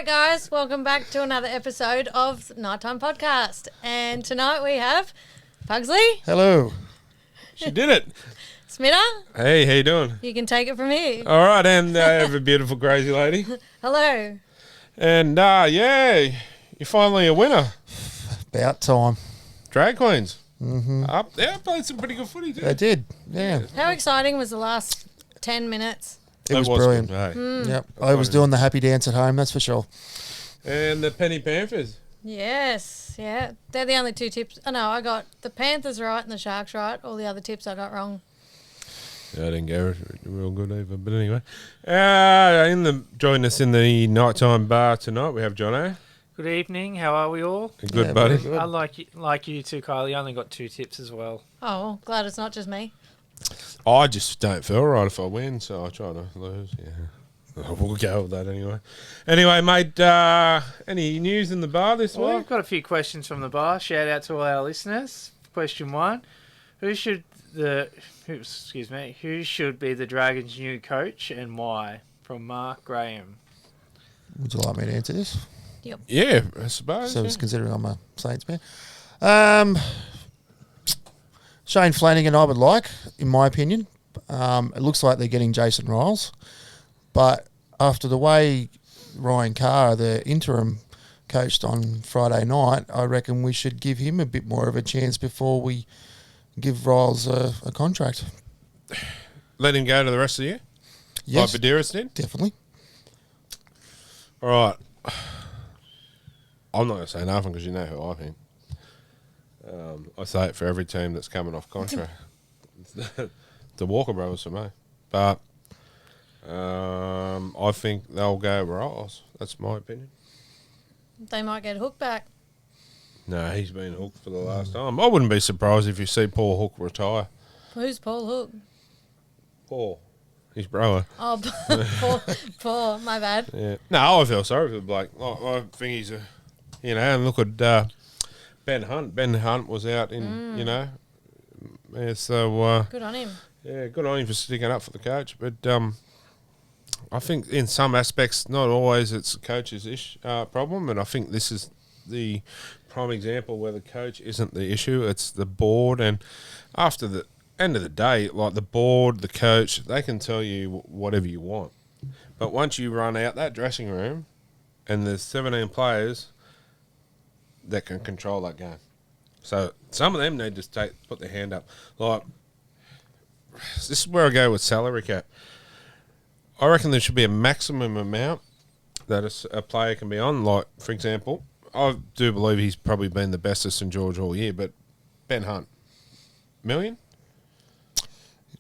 Guys, welcome back to another episode of Nighttime Podcast. And tonight we have Pugsley. Hello. She did it. Smitter. Hey, how you doing? You can take it from here. All right, and I have a beautiful crazy lady. Hello. And yeah, you're finally a winner. About time. Drag Queens. Mm-hmm. Up there, played some pretty good footy too. They did, yeah. How exciting was the last 10 minutes? It was brilliant. Good, hey. Yep. I was doing the happy dance at home, that's for sure. And the Penny Panthers. Yes, yeah. They're the only two tips. Oh, no, I got the Panthers right and the Sharks right. All the other tips I got wrong. Yeah, I didn't go real good either. But anyway, join us in the nighttime bar tonight. We have Jono. Good evening. How are we all? Good, buddy. Good. I like you too, Kylie. I only got 2 tips as well. Oh, well, glad it's not just me. I just don't feel right if I win, so I try to lose. Yeah. We'll go with that anyway. Anyway, mate, any news in the bar this Well, week? I've got a few questions from the bar. Shout out to all our listeners. Question 1: Who should be the Dragons' new coach and why? From Mark Graham. Would you like me to answer this? Yep. Yeah, I suppose. So, considering I'm a Saints fan. Shane Flanagan, I would like, in my opinion. It looks like they're getting Jason Riles. But after the way Ryan Carr, the interim, coached on Friday night, I reckon we should give him a bit more of a chance before we give Riles a contract. Let him go to the rest of the year? Yes, Like Badiris did? definitely. All right. I'm not going to say nothing because you know who I think. I say it for every team that's coming off contract. The Walker brothers for me. But I think they'll go Riles. That's my opinion. They might get Hook back. No, he's been hooked for the last time. I wouldn't be surprised if you see Paul Hook retire. Who's Paul Hook? Paul. His brother. Oh, Paul, my bad. Yeah. No, I feel sorry for the bloke. I think he's a, and look at Ben Hunt. Ben Hunt was out in, yeah, so. Good on him. Yeah, good on him for sticking up for the coach. But I think in some aspects, not always it's the coach's problem. And I think this is the prime example where the coach isn't the issue. It's the board. And after the end of the day, like the board, the coach, they can tell you whatever you want. But once you run out that dressing room and there's 17 players that can control that game. So some of them need to put their hand up. Like, this is where I go with salary cap. I reckon there should be a maximum amount that a player can be on. Like, for example, I do believe he's probably been the best at St George all year, but Ben Hunt, $1 million?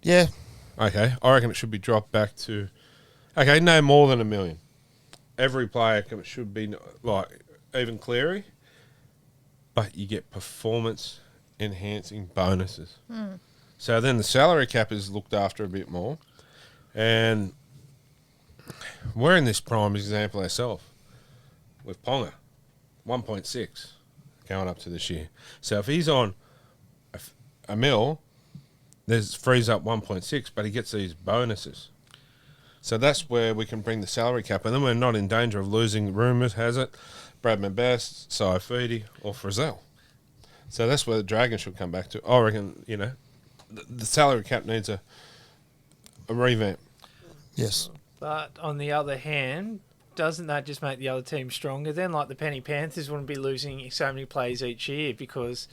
Yeah. Okay, I reckon it should be dropped back to, no more than $1 million. Every player should be, like, even Cleary, but you get performance-enhancing bonuses. So then the salary cap is looked after a bit more. And we're in this prime example ourselves with Ponga, 1.6 going up to this year. So if he's on a mil, there's frees up 1.6, but he gets these bonuses. So that's where we can bring the salary cap. And then we're not in danger of losing, rumours has it, Bradman Bass, Saifidi or Frizzell. So that's where the Dragons should come back to. I reckon, the salary cap needs a revamp. Yes. But on the other hand, doesn't that just make the other team stronger then? Like the Penny Panthers wouldn't be losing so many players each year because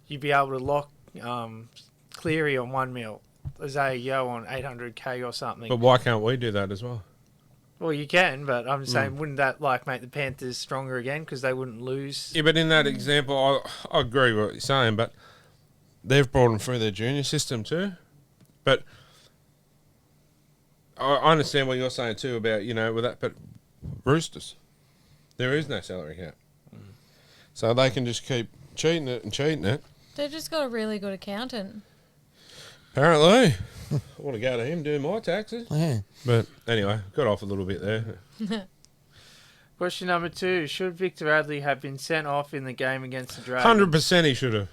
you'd be able to lock Cleary on 1 mil, Isaiah Yeo on 800K or something. But why can't we do that as well? Well, you can, but I'm saying, wouldn't that make the Panthers stronger again because they wouldn't lose? Yeah, but in that example, I agree with what you're saying, but they've brought them through their junior system too. But I understand what you're saying too about, with that, but Roosters, there is no salary cap. So they can just keep cheating it. They've just got a really good accountant. Apparently. I want to go to him do my taxes. Yeah. But anyway, got off a little bit there. Question number 2. Should Victor Radley have been sent off in the game against the Dragons? 100% he should have.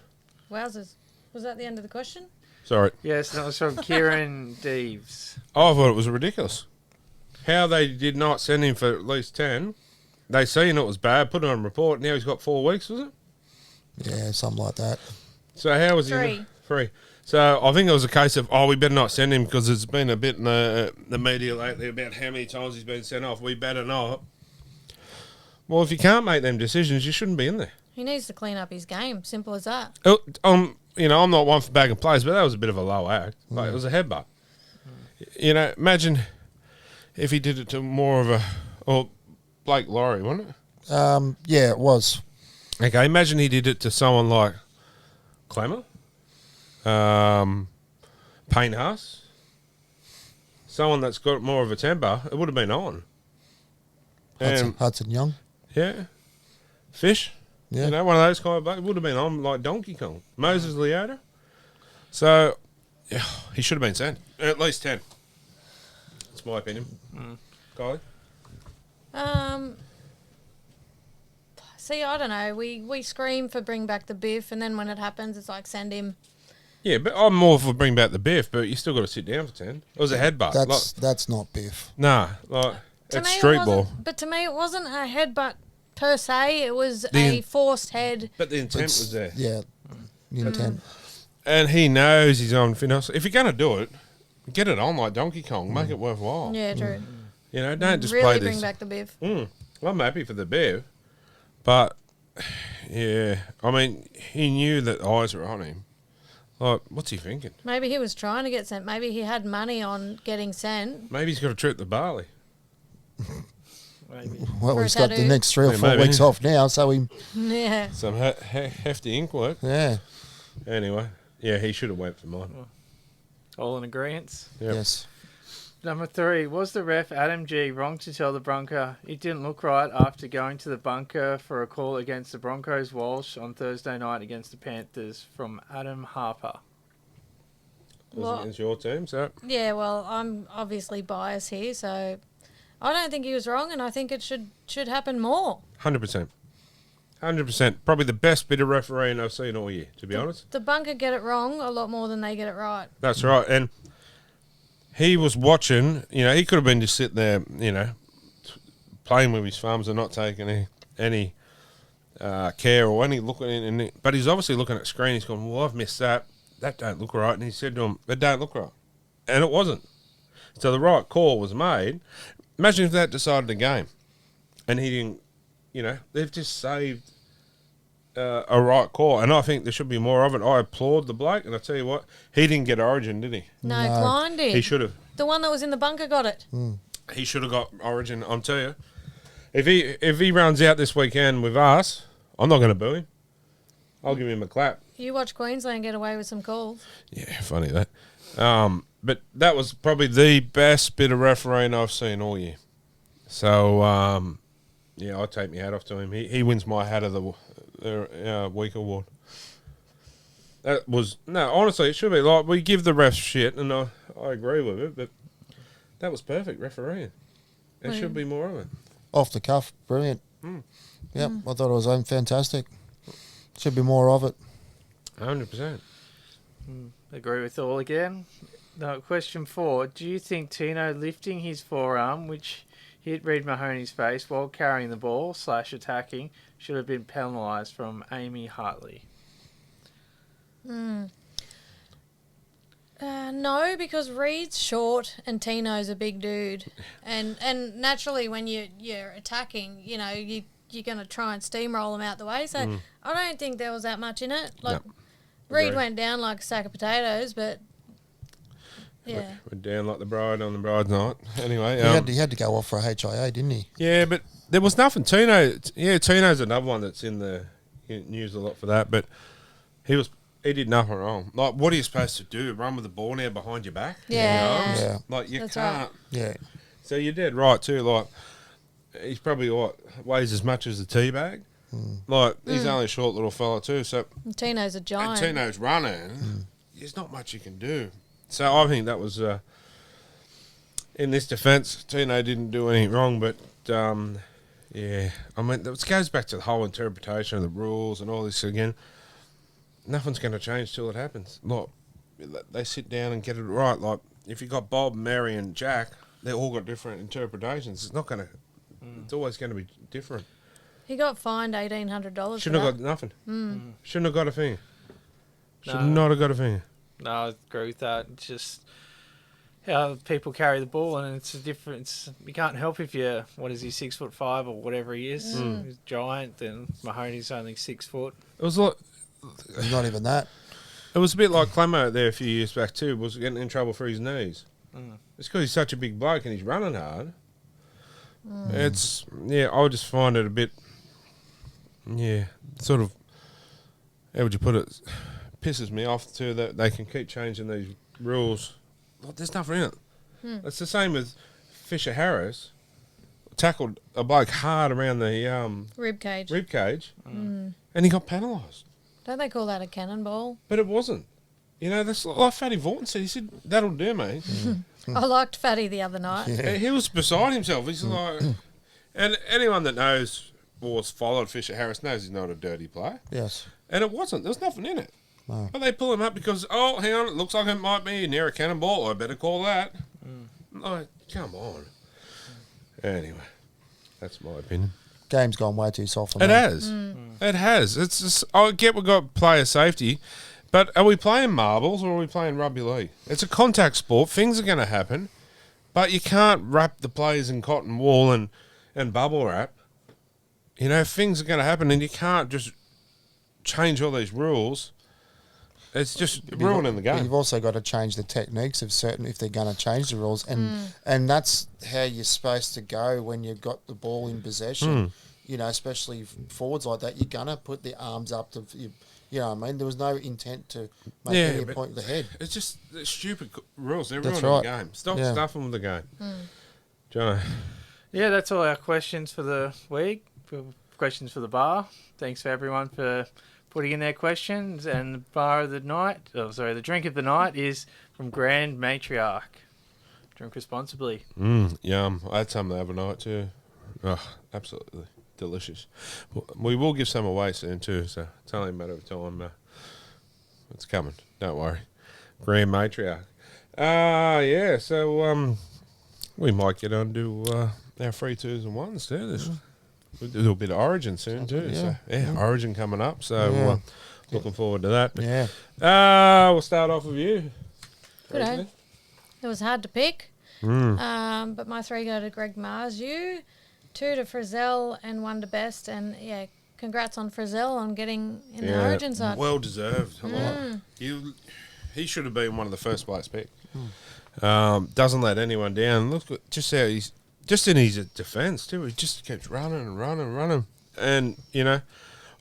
Wowzers. Was that the end of the question? Sorry. Yes, that was from Kieran Deves. I thought it was ridiculous. How they did not send him for at least 10. They seen it was bad, put it on report. Now he's got 4 weeks, was it? Yeah, something like that. So how was he? 3. So I think it was a case of, we better not send him because there's been a bit in the media lately about how many times he's been sent off. We better not. Well, if you can't make them decisions, you shouldn't be in there. He needs to clean up his game. Simple as that. I'm not one for bagging plays, but that was a bit of a low act. Like, it was a headbutt. Imagine if he did it to more of Blake Laurie, wasn't it? Yeah, it was. Okay, imagine he did it to someone like Clemmer, Payne Haas, someone that's got more of a temper. It would have been on. Hudson Young. Yeah. Fish. Yeah. One of those kind of blokes. It would have been on like Donkey Kong. Moses Leota. So, he should have been sent. At least 10. That's my opinion. Kylie? See, I don't know. We scream for bring back the Biff, and then when it happens, it's like send him. Yeah, but I'm more for bring back the Biff, but you still got to sit down for 10. It was a headbutt. That's not Biff. Nah, it's street ball. But to me, it wasn't a headbutt per se. It was a forced head. But the intent was there. Yeah, the intent. And he knows he's on finesse. If you're going to do it, get it on like Donkey Kong. Make it worthwhile. Yeah, true. Don't just really play this. Bring back the Biff. I'm happy for the Biff. But, yeah, I mean, he knew that eyes were on him. Like, what's he thinking? Maybe he was trying to get sent. Maybe he had money on getting sent. Maybe he's got a trip to Bali. Maybe. Well, For a he's got the tattoo. next 3 or 4 maybe. weeks off now, so Yeah. Some hefty ink work. yeah. Anyway, yeah, he should have went for mine. All in agreement. Yep. Yes. Number 3. Was the ref Adam G wrong to tell the Bronco it didn't look right after going to the bunker for a call against the Broncos Walsh on Thursday night against the Panthers? From Adam Harper. Well, It's your team, so. yeah, well, I'm obviously biased here, so I don't think he was wrong, and I think it should happen more. 100%. 100%. Probably the best bit of refereeing I've seen all year, to be honest. The bunker get it wrong a lot more than they get it right. That's right. And he was watching, he could have been just sitting there, playing with his thumbs and not taking any care or any look at it. But he's obviously looking at the screen. He's going, well, I've missed that. That don't look right. And he said to him, that don't look right. And it wasn't. So the right call was made. Imagine if that decided the game and he didn't, they've just saved a right call. And I think there should be more of it. I applaud the bloke. And I tell you what, he didn't get Origin, did he? No, Klein did. He should have. The one that was in the bunker got it. He should have got Origin. I'm telling you, if he runs out this weekend with us, I'm not going to boo him. I'll give him a clap. You watch Queensland get away with some calls. Yeah, funny that. But that was probably the best bit of refereeing I've seen all year. So, yeah, I take my hat off to him. He wins my hat of the week award. That was honestly, it should be like we give the refs shit, and I agree with it, but that was perfect refereeing. There should be more of it. Off the cuff, brilliant. Yep, I thought it was fantastic. Should be more of it. 100%. Agree with all again. Now, question 4. Do you think Tino lifting his forearm, which hit Reid Mahoney's face while carrying the ball / attacking, should have been penalised? From Amy Hartley. No, because Reed's short and Tino's a big dude, and naturally when you're attacking, you're going to try and steamroll them out the way. So I don't think there was that much in it. Like Reed went down like a sack of potatoes, but yeah, We're down like the bride on the bride's night. Anyway, He had to go off for a HIA, didn't he? yeah, but there was nothing. Tino's another one that's in the news a lot for that. But he he did nothing wrong. Like, what are you supposed to do? Run with the ball now behind your back? Yeah. In your arms? Yeah. Like, you That's can't. right. Yeah. So you're dead right, too. Like, he's probably, weighs as much as a tea bag. Like, he's only a short little fella, too. So, And Tino's a and giant. Tino's running. There's not much you can do. So I think that was, in this defence, Tino didn't do anything wrong, but, yeah. I mean, it goes back to the whole interpretation of the rules and all this again. Nothing's going to change till it happens. Like, they sit down and get it right. Like, if you got Bob, Mary, and Jack, they all got different interpretations. It's not going to. It's always going to be different. He got fined $1,800. Shouldn't have got nothing. Shouldn't have got a finger. Should not have got a finger. No, I agree with that. It's just how people carry the ball, and it's a difference. You can't help if you're, 6'5" or whatever he is. He's a giant, then Mahoney's only 6 foot. It was like. Not even that. It was a bit like Clemmo there a few years back too. Was getting in trouble for his knees. It's because he's such a big bloke and he's running hard. It's I just find it a bit, sort of. How would you put it? Pisses me off too that they can keep changing these rules. Like, there's nothing in it. It's the same with Fisher Harris. Tackled a bloke hard around the Rib cage. and he got penalised. Don't they call that a cannonball? But it wasn't. You know, that's like Fatty Vorton said. He said, that'll do, mate. I liked Fatty the other night. And he was beside himself. He's like... And anyone that knows or has followed Fisher Harris knows he's not a dirty player. Yes. And it wasn't. There was nothing in it. No. But they pull him up because, oh, hang on, it looks like it might be near a cannonball. I better call that. Like, come on. Anyway, that's my opinion. Game's gone way too soft for It me. has. It has. It's just, I get we've got player safety, but are we playing marbles or are we playing rugby league? It's a contact sport. Things are going to happen, but you can't wrap the players in cotton wool and bubble wrap. You know, things are going to happen, and you can't just change all these rules. It's just ruining the But game. you've also got to change the techniques of certain if they're going to change the rules, and that's how you're supposed to go when you've got the ball in possession. You know, especially forwards like that, you're gonna put the arms up to, you know what I mean? There was no intent to make any but point with the head. It's just the stupid rules. They're That's ruining the right. game. Stop Yeah. stuffing with the game. Jono. Yeah, that's all our questions for the week. Questions for the bar. Thanks for everyone for putting in their questions. And the bar of the night, the drink of the night is from Grand Matriarch. Drink responsibly. Yum. I had some the other night too. Oh, absolutely delicious. We will give some away soon too, so it's only a matter of time. It's coming. Don't worry. Grand Matriarch. Yeah, so we might get on to our 3 2s and 1s too. We'll do a bit of Origin soon too. Yeah. So, Origin coming up. So looking forward to that. But, Yeah. we'll start off with you. Good day. It was hard to pick, but my 3 go to Greg Marzu, 2 to Frizzell, and 1 to Best. And yeah, congrats on Frizzell on getting in the Origin side. Well deserved. He should have been one of the first blokes picked. Doesn't let anyone down. Look at just how he's just in his defence too. He just keeps running and running and running. And you know,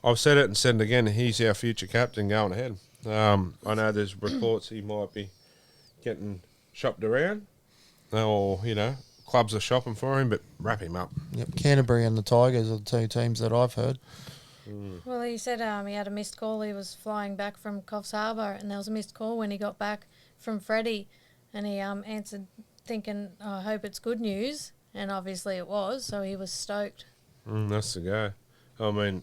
I've said it and said it again. He's our future captain going ahead. I know there's reports he might be getting shopped around, or you know, clubs are shopping for him. But wrap him up. Yep. Canterbury and the Tigers are the 2 teams that I've heard. Well, he said he had a missed call. He was flying back from Coffs Harbour, and there was a missed call when he got back from Freddie, and he answered thinking, I hope it's good news, and obviously it was, so he was stoked. That's the guy. I mean,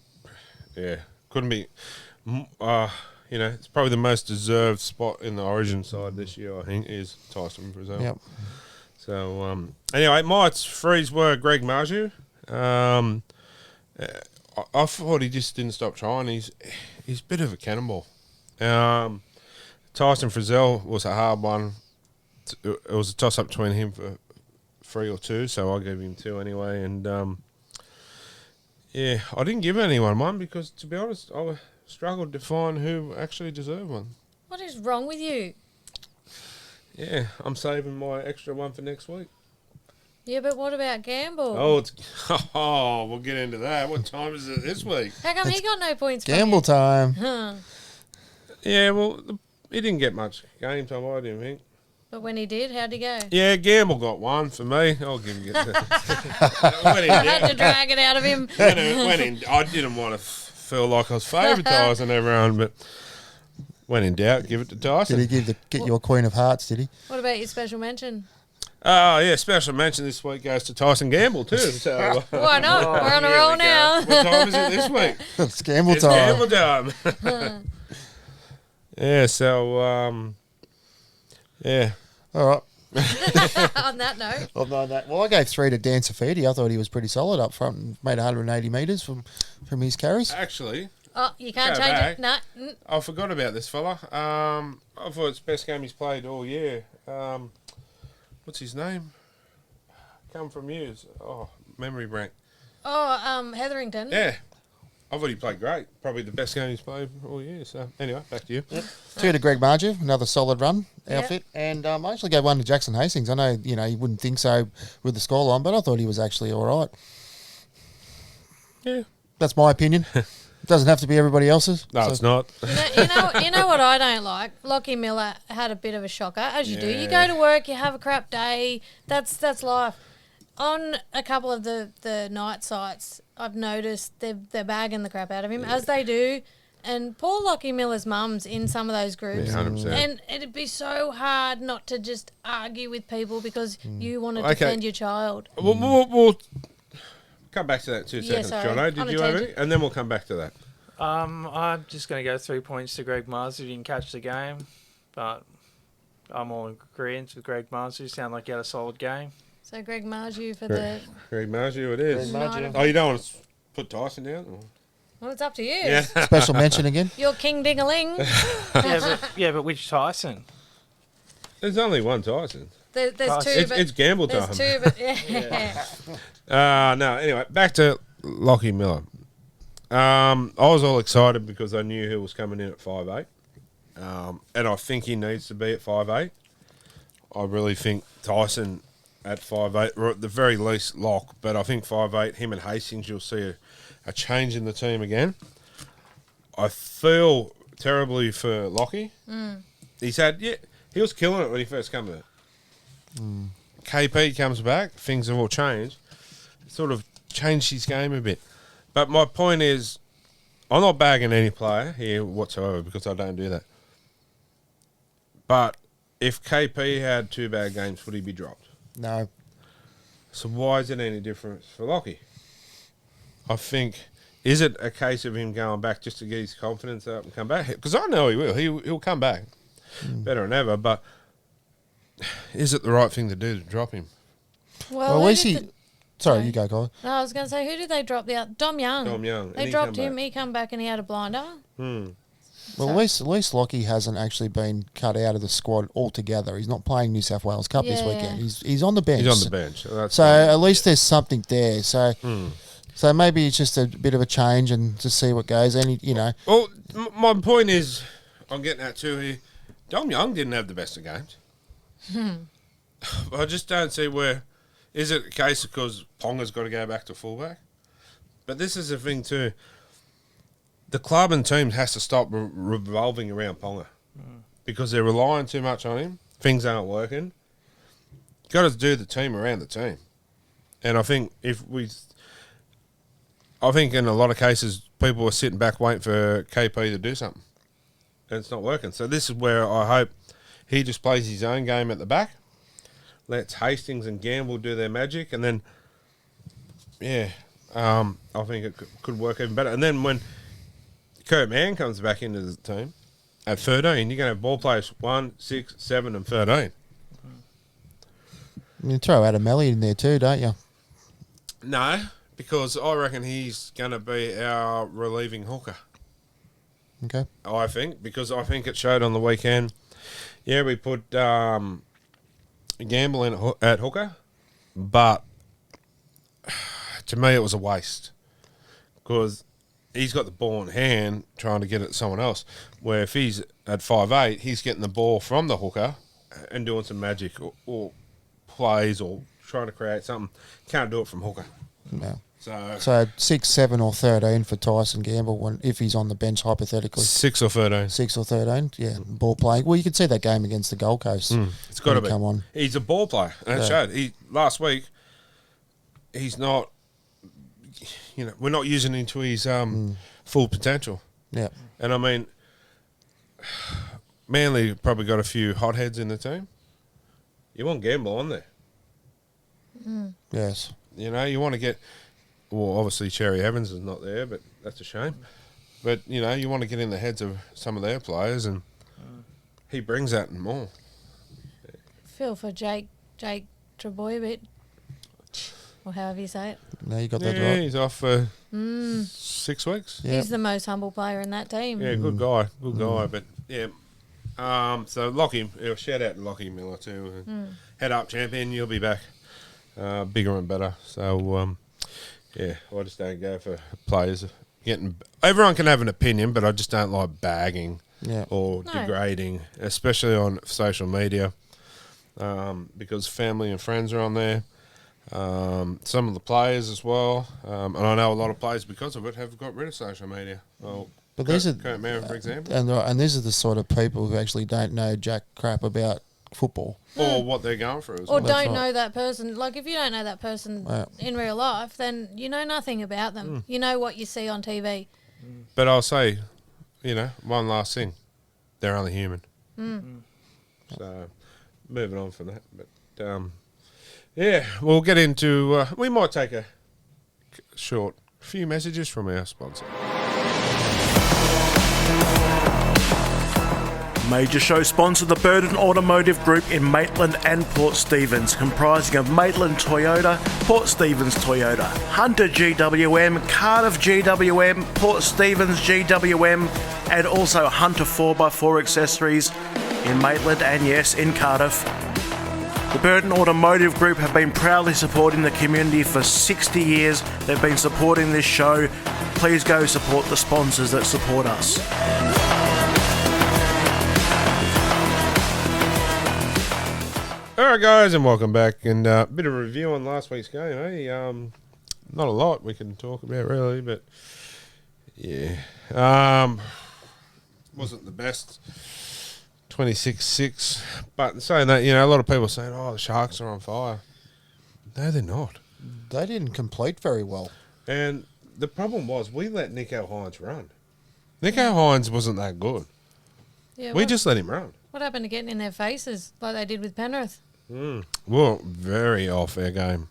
yeah, couldn't be. You know, it's probably the most deserved spot in the Origin side this year. I think is Tyson Frizzell. Yep. So anyway, my 3s were Greg Marju. I thought he just didn't stop trying. He's a bit of a cannonball. Tyson Frizzell was a hard one. It was a toss up between him for 3 or 2, so I gave him 2 anyway. And yeah, I didn't give anyone one because, to be honest, I struggled to find who actually deserved one. What is wrong with you? Yeah, I'm saving my extra one for next week. Yeah, but what about Gamble? We'll get into that. What time is it this week? How come he got no points from Gamble you? time. Huh. Yeah, well, he didn't get much game time, I didn't think. But when he did, how'd he go? Yeah, Gamble got one for me. I'll give him I had to drag it out of him. I didn't want to feel like I was favouritising everyone, but when in doubt, give it to Tyson. Did he get your Queen of Hearts, did he? What about your special mention? Oh, yeah, special mention this week goes to Tyson Gamble too. So, Why not? We're on a roll now. what time is it this week? It's gamble It's time. Gamble time. Yeah, so, yeah. All right. On that note. Well, I gave 3 to Dan Safidi. I thought he was pretty solid up front and made 180 metres from his carries. Actually, Oh, you can't Go change back. it. No. I forgot about this fella. I thought it's the best game he's played all year. What's his name? Come from years. Oh, memory bank. Oh, Hetherington. Yeah. I thought he played great. Probably the best game he's played all year. So, anyway, back to you. 2 to Greg Marju, another solid run Yep. outfit. And I actually gave 1 to Jackson Hastings. I know, you wouldn't think so with the scoreline, but I thought he was actually all right. Yeah. That's my opinion. It doesn't have to be everybody else's. No, So- it's not. You know what I don't like? Lockie Miller had a bit of a shocker, as you do. You Yeah. go to work, you have a crap day. That's life. On a couple of the night sites, I've noticed they're bagging the crap out of him, as they do. And poor Lockie Miller's mum's in some of those groups. Yeah, 100%. And it'd be so hard not to just argue with people because you want to Okay. defend your child. We'll come back to that in 2 Yeah, seconds, sorry. Jono. On Did a you have tangent. it? And then we'll come back to that. I'm just going to go 3 points to Greg Mars who didn't catch the game, but I'm all in agreement with Greg Mars who sounded like he had a solid game. So Greg Marju for Greg Marju, it is. Greg Marju. Oh, you don't want to put Tyson down? Or? well, it's up to you. Yeah. Special mention again. You're King Ding-a-ling. But which Tyson? There's only one Tyson. There's two, It's, but it's gamble time. there's two, but yeah. No, anyway, back to Lockie Miller. I was all excited because I knew he was coming in at 5'8". And I think he needs to be at 5'8". I really think Tyson at 5'8", or at the very least Lock, but I think 5'8", him and Hastings, you'll see a change in the team again. I feel terribly for Lockie. He was killing it when he first came there. KP comes back, things have all changed. Sort of changed his game a bit. But my point is, I'm not bagging any player here whatsoever because I don't do that. But if KP had 2 bad games, would he be dropped? No. So why is it any different for Lockie? I think, is it a case of him going back just to get his confidence up and come back? Because I know he will. He'll come back better than ever. But is it the right thing to do to drop him? Well, Well, who at least did he. the- Sorry, you go, Colin. No, I was going to say, who did they drop the other? Dom Young. Dom Young. And They he dropped come him. back. He come back and he had a blinder. Well, at least Lockie hasn't actually been cut out of the squad altogether. He's not playing New South Wales Cup this Yeah. weekend. He's on the bench. He's on the bench. So that's So at least there's something there. So maybe it's just a bit of a change and just see what goes. And Well, my point is, I'm getting at too here. Dom Young didn't have the best of games. I just don't see where. Is it a case because Ponga's got to go back to fullback? But this is the thing too. The club and team has to stop revolving around Ponga because they're relying too much on him. Things aren't working. Got to do the team around the team. And I think in a lot of cases, people are sitting back waiting for KP to do something. And it's not working. So this is where I hope he just plays his own game at the back, lets Hastings and Gamble do their magic, and then, I think it could work even better. And then when Kurt Mann comes back into the team at 13, you're going to have ball players 1, 6, 7, and 13. you throw Adam Melly in there too, don't you? No, because I reckon he's going to be our relieving hooker. Okay. I think, because I think it showed on the weekend. Yeah, we put Gamble in at hooker, but to me it was a waste because he's got the ball in hand trying to get it to someone else, where if he's at 5'8", he's getting the ball from the hooker and doing some magic or plays or trying to create something. Can't do it from hooker. No. So So 6, 7, or 13 for Tyson Gamble if he's on the bench hypothetically. 6 or 13. 6 or 13, yeah. Ball playing. Well, you could see that game against the Gold Coast. It's got to when be. he come on. He's a ball player. And it showed. Last week, he's not. We're not using him to his full potential. Yeah. And I mean, Manly probably got a few hotheads in the team. You want Gamble on there. Yes. You want to get. Well, obviously Cherry Evans is not there, but that's a shame. But you want to get in the heads of some of their players, and he brings that and more. Feel for Jake Trebojevic, or however you say it. No, you got that Yeah, right. he's off for 6 weeks. Yeah. He's the most humble player in that team. Yeah, good guy, But yeah, so Lockie, shout out to Lockie Miller too. Head up, champion. You'll be back, bigger and better. So yeah, I just don't go for players getting. Everyone can have an opinion, but I just don't like bagging or degrading, especially on social media, because family and friends are on there. Some of the players as well, and I know a lot of players because of it have got rid of social media. Well, But these are Kurt Merrin, for example, and these are the sort of people who actually don't know jack crap about football. or what they're going through as Or well. That's don't right. know that person. Like, if you don't know that person in real life, then you know nothing about them. You know what you see on TV. But I'll say, one last thing, they're only human. So, moving on from that, but yeah, we'll get into. We might take a short few messages from our sponsor. Major show sponsor, the Burden Automotive Group in Maitland and Port Stephens, comprising of Maitland Toyota, Port Stephens Toyota, Hunter GWM, Cardiff GWM, Port Stephens GWM, and also Hunter 4x4 accessories in Maitland and yes, in Cardiff. The Burden Automotive Group have been proudly supporting the community for 60 years. They've been supporting this show. Please go support the sponsors that support us. All right, guys, and welcome back. And a bit of review on last week's game, eh? Not a lot we can talk about, really, but yeah. Wasn't the best 26-6. But saying that, a lot of people are saying, oh, the Sharks are on fire. No, they're not. They didn't complete very well. And the problem was we let Nico Hines run. Nico Hines wasn't that good. Yeah, We just let him run. What happened to getting in their faces like they did with Penrith? Well, very off our game.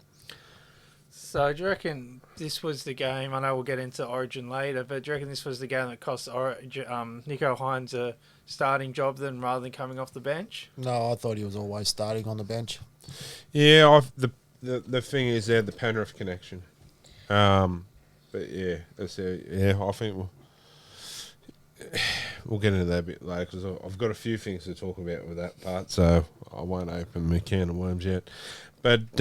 So do you reckon this was the game? I know we'll get into Origin later, but do you reckon this was the game that cost Nico Hines a starting job then rather than coming off the bench? No, I thought he was always starting on the bench. Yeah, the thing is they had the Penrith connection. But yeah, I think we'll get into that a bit later because I've got a few things to talk about with that part, so I won't open my can of worms yet. But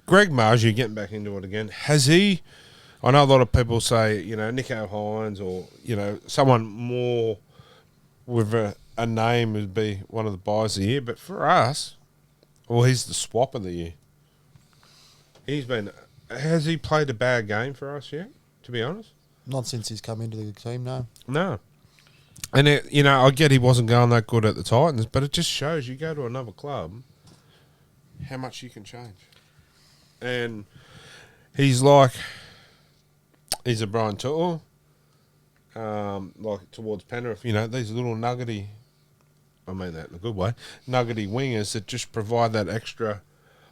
Greg Margie, getting back into it again, has he? I know a lot of people say Nico Hines or someone more with a name would be one of the buys of the year, but for us, well, he's the swap of the year. Has he played a bad game for us yet? To be honest. Not since he's come into the team, no. No. And, I get he wasn't going that good at the Titans, but it just shows you go to another club, how much you can change. And he's a Brian Tuttle, like towards Penrith, these little nuggety, I mean that in a good way, nuggety wingers that just provide that extra,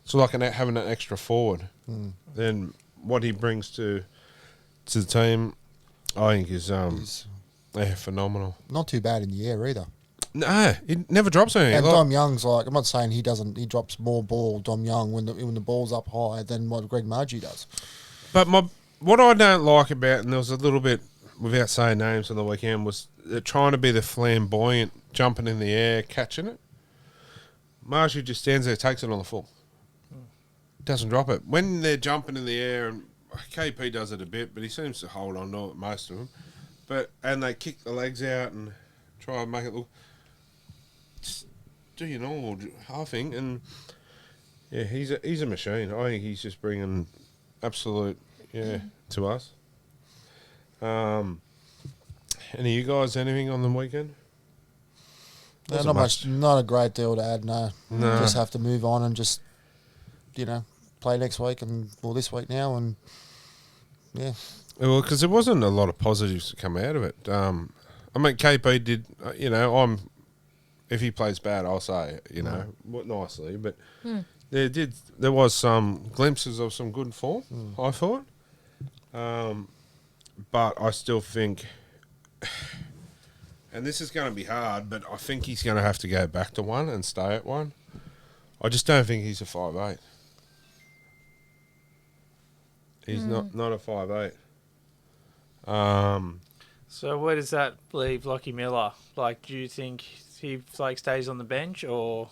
it's like having an extra forward. Then what he brings to the team, I think is phenomenal. Not too bad in the air either. No, he never drops anything. And Dom Young's I'm not saying he drops more ball, Dom Young, when the ball's up high than what Greg Margie does. But what I don't like about, and there was a little bit, without saying names on the weekend, was they're trying to be the flamboyant, jumping in the air, catching it. Margie just stands there, takes it on the full. Doesn't drop it. When they're jumping in the air, and KP does it a bit, but he seems to hold on to it, most of them. And they kick the legs out and try and make it look. Just do your normal halving, and yeah, he's a machine. I think he's just bringing absolute, to us. Any of you guys, anything on the weekend? No, Wasn't not much. Not a great deal to add. No. No. Just have to move on and just, play next week this week now, and yeah. Well, because there wasn't a lot of positives to come out of it. I mean, KP did, if he plays bad, I'll say, nicely, but there was some glimpses of some good form, I thought. But I still think, and this is going to be hard, but I think he's going to have to go back to 1 and stay at 1. I just don't think he's a 5'8". He's not a 5'8". So where does that leave Lockie Miller? Like, do you think he stays on the bench, or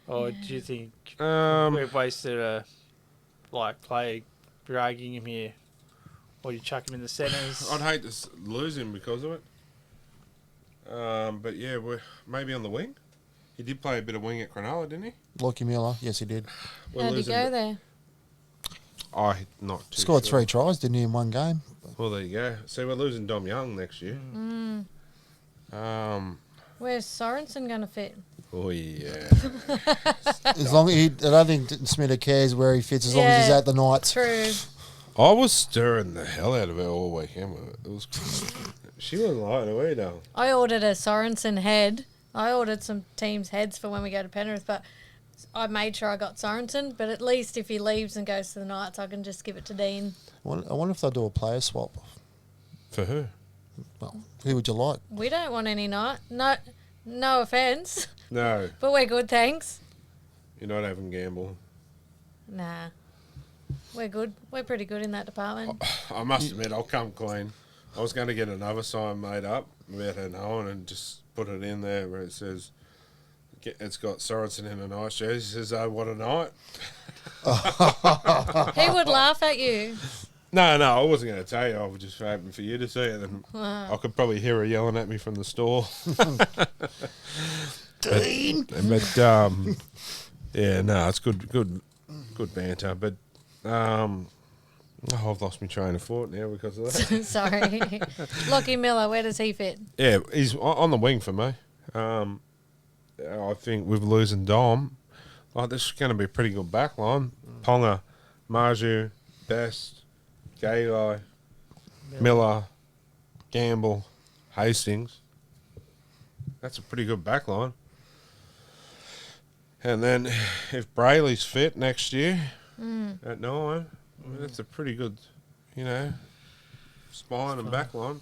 do you think we've wasted a play dragging him here, or you chuck him in the centres? I'd hate to lose him because of it. But yeah, we're maybe on the wing. He did play a bit of wing at Cronulla, didn't he? Lockie Miller, yes, he did. How'd he go there? Not too Scored sure. 3 tries, didn't he, in one game? Well, there you go. See, we're losing Dom Young next year. Where's Sorensen going to fit? Oh yeah. As long I don't think Smither cares where he fits, as long as he's at the Knights. True. I was stirring the hell out of her all weekend with it. It was. She wasn't lying away though. I ordered a Sorensen head. I ordered some teams' heads for when we go to Penrith, but I made sure I got Sorensen. But at least if he leaves and goes to the Knights, I can just give it to Dean. I wonder if they'll do a player swap. For who? Well, who would you like? We don't want any Knight. No offence, No, but we're good, thanks. you're not having Gamble. Nah, we're good. We're pretty good in that department. I must admit, I'll come clean. I was going to get another sign made up about her knowing and just put it in there where it says, it's got Sorensen in a nice jersey. He says, oh, what a night. He would laugh at you. No, I wasn't going to tell you. I was just hoping for you to see it. And I could probably hear her yelling at me from the store. Dean! But yeah, no, it's good banter. But I've lost my train of thought now because of that. Sorry. Lockie Miller, where does he fit? Yeah, he's on the wing for me. I think with losing Dom, this is going to be a pretty good back line. Ponga, Marju, Best, Gagai, Miller, Gamble, Hastings. That's a pretty good back line. And then if Brayley's fit next year at 9, that's a pretty good, spine and back line.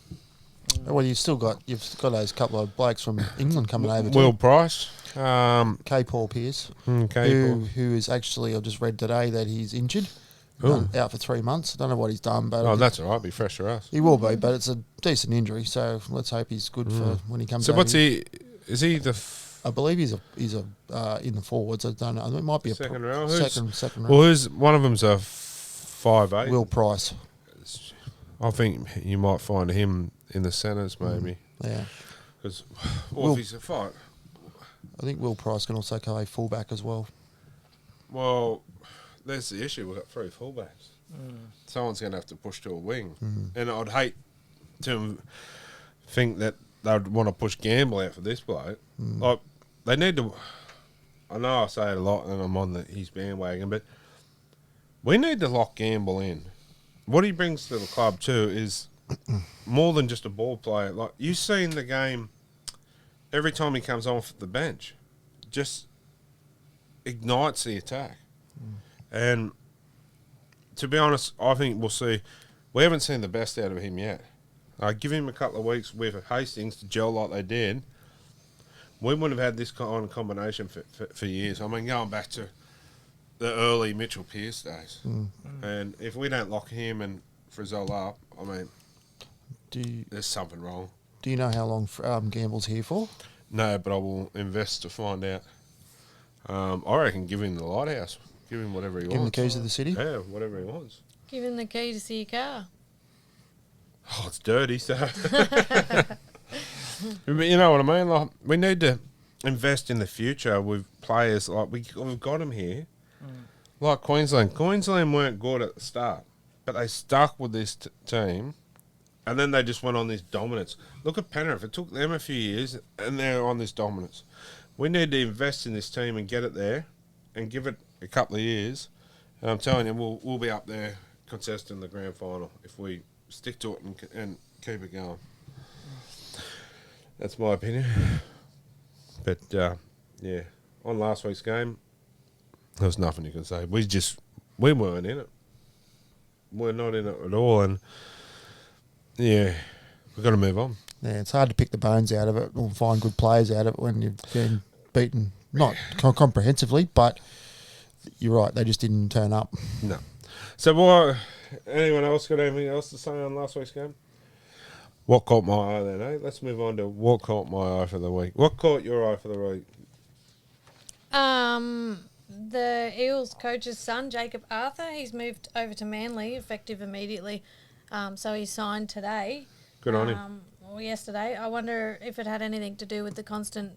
Well, you've got those couple of blokes from England coming over. Will Price, K. Paul Pierce, who is actually, I just read today that he's injured, out for 3 months. I don't know what he's done, but that's all right. Be fresh for us. he will be. But it's a decent injury, so let's hope he's good for when he comes. So over. what's he? Is he the? I believe he's in the forwards. I don't know. It might be Second a row? second row. Well, who's one of them's a 5'8". Will Price. I think you might find him in the centres maybe. Yeah. Because Will- if he's a fight, I think Will Price can also play fullback as well. well, there's the issue. We've got 3 fullbacks. Someone's going to have to push to a wing, and I'd hate to think that they'd want to push Gamble out for this bloke. Like they need to. I know I say it a lot, and I'm on his bandwagon, but we need to lock Gamble in. What he brings to the club too is more than just a ball player. Like you've seen the game, every time he comes off the bench, just ignites the attack. And to be honest, I think we'll see. We haven't seen the best out of him yet. Give him a couple of weeks with Hastings to gel like they did. We wouldn't have had this kind of combination for years. I mean, going back to the early Mitchell Pearce days. And if we don't lock him and Frizzell up, I mean, there's something wrong. Do you know how long Gamble's here for? No, but I will invest to find out. I reckon give him the lighthouse. Give him whatever he Give him the wants. keys to the city? Yeah, whatever he wants. Give him the key to see your car. Oh, it's dirty, so. But you know what I mean? Like, we need to invest in the future with players. Like we've got them here. like Queensland. Queensland weren't good at the start, but they stuck with this team, and then they just went on this dominance. Look at Penrith. It took them a few years, and they're on this dominance. We need to invest in this team and get it there, and give it a couple of years. And I'm telling you, we'll be up there contesting the grand final if we stick to it and keep it going. That's my opinion. But yeah, on last week's game, there was nothing you can say. We weren't in it. We're not in it at all, and yeah, we've got to move on. Yeah, it's hard to pick the bones out of it or find good players out of it when you've been beaten, not comprehensively, but you're right, they just didn't turn up. No. So, anyone else got anything else to say on last week's game? What caught my eye then, eh? Let's move on to what caught my eye for the week. What caught your eye for the week? The Eels coach's son, Jacob Arthur, he's moved over to Manly, effective immediately. So he signed today. Good on him. Or yesterday. I wonder if it had anything to do with the constant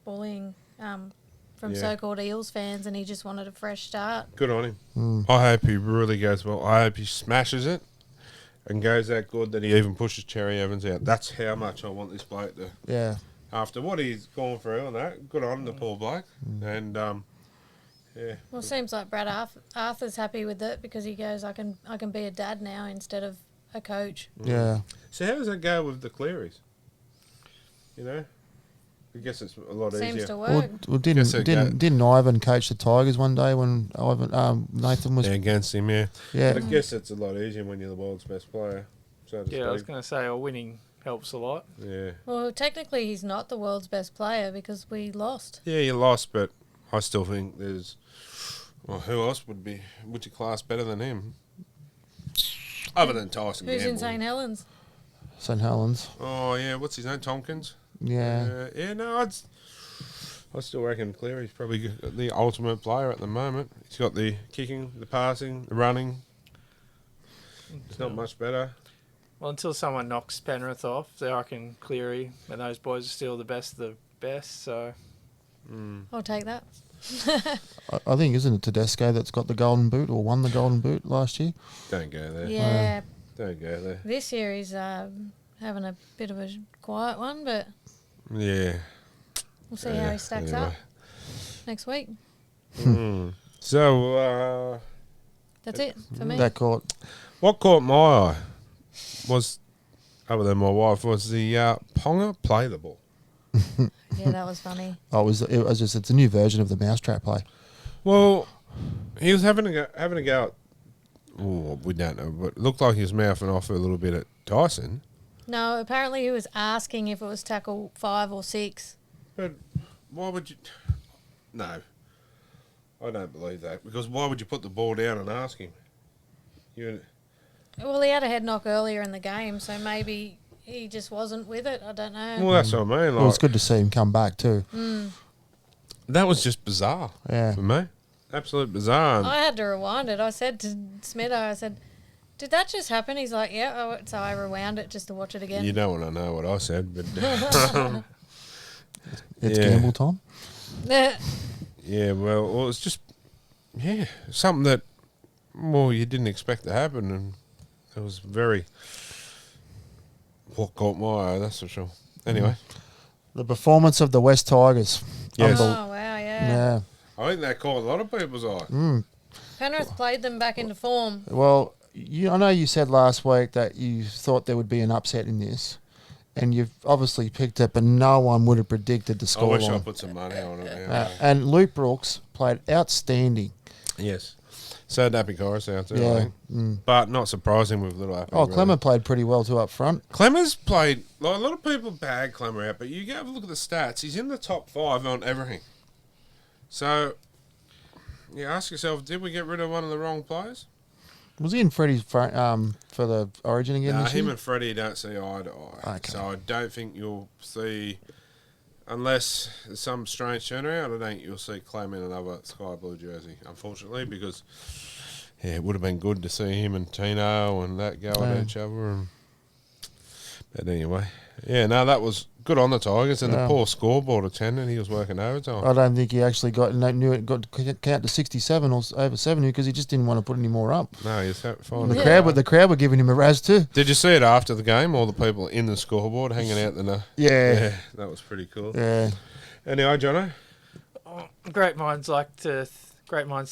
bullying from so-called Eels fans, and he just wanted a fresh start. Good on him. I hope he really goes well. I hope he smashes it and goes that good that he even pushes Cherry Evans out. That's how much I want this bloke to. Yeah. After what he's gone through and that, good on the poor bloke. And yeah. Well, it seems like Brad Arthur's happy with it because he goes, I can be a dad now instead of a coach. Yeah. So how does that go with the Clearys? You know, I guess it's a lot Seems easier. to work. Well, Guess it didn't Ivan coach the Tigers one day when Nathan was? Yeah, against him, yeah. Yeah. But I guess it's a lot easier when you're the world's best player. So to Yeah, I was speak. going to say, winning helps a lot. Yeah. Well, technically, he's not the world's best player because we lost. Yeah, you lost, but I still think there's. Well, who else would you class better than him? Other than Tyson Who's in Gamble. St. Helens? St. Helens. Oh yeah, what's his name? Tompkins. Yeah. No, I still reckon Cleary's probably the ultimate player at the moment. He's got the kicking, the passing, the running. It's not much better. Well, until someone knocks Penrith off, I reckon Cleary and those boys are still the best of the best. So I'll take that. I think, isn't it Tedesco that's got the golden boot or won the golden boot last year? Don't go there. Yeah. Don't go there. This year he's having a bit of a quiet one, but Yeah. we'll see how he stacks up next week. So, That's it for me. That caught. what caught my eye was, other than my wife, was the Ponga play the ball. Yeah, that was funny. Oh, it's a new version of the mousetrap play. Well, he was having a go at, oh, we don't know, but it looked like he was mouthing off a little bit at Tyson. No, apparently he was asking if it was tackle 5 or 6. But why would you? No, I don't believe that, because why would you put the ball down and ask him? Well, he had a head knock earlier in the game, so maybe he just wasn't with it. I don't know. Well, that's what I mean. Well, it's Like, good to see him come back too. that was just bizarre Yeah. for me. Absolute bizarre. I had to rewind it. I said to Smitho, I said, did that just happen? He's like, yeah. So I rewound it just to watch it again. You don't want to know what I said, but It's Yeah. gamble time. yeah, well, it's just something that you didn't expect to happen, and it was very what caught my eye. That's for sure. Anyway, The performance of the West Tigers. Yes. Oh, wow, yeah. Yeah. I think that caught a lot of people's eye. Penrith played them back into form. Well, I know you said last week that you thought there would be an upset in this, and you've obviously picked it, but no one would have predicted the I wish I scoreline. put some money on it. Yeah. And Luke Brooks played outstanding. Yes. So Nappy Corus out there, I Yeah. think. But not surprising with little Appy. Oh, really. Clemmer played pretty well too up front. Clemmer's played, like, a lot of people bag Clemmer out, but you go have a look at the stats. He's in the top 5 on everything. So, you ask yourself, did we get rid of one of the wrong players? Was he in Freddie's for the Origin again No, this him year? and Freddie don't see eye to eye. Okay. So I don't think you'll see, unless there's some strange turnaround, I think you'll see Clem in another sky blue jersey, unfortunately, because it would have been good to see him and Tino and that go at each other. But anyway, Yeah, no, that was good on the Tigers, and the Yeah. poor scoreboard attendant, he was working overtime. I don't think he actually knew it got to count to 67 or over 70 because he just didn't want to put any more up. No, he's fine. And the crowd were giving him a razz too. Did you see it after the game? All the people in the scoreboard hanging out in the... Yeah. Yeah, that was pretty cool. Yeah. Anyway, Jono? Great minds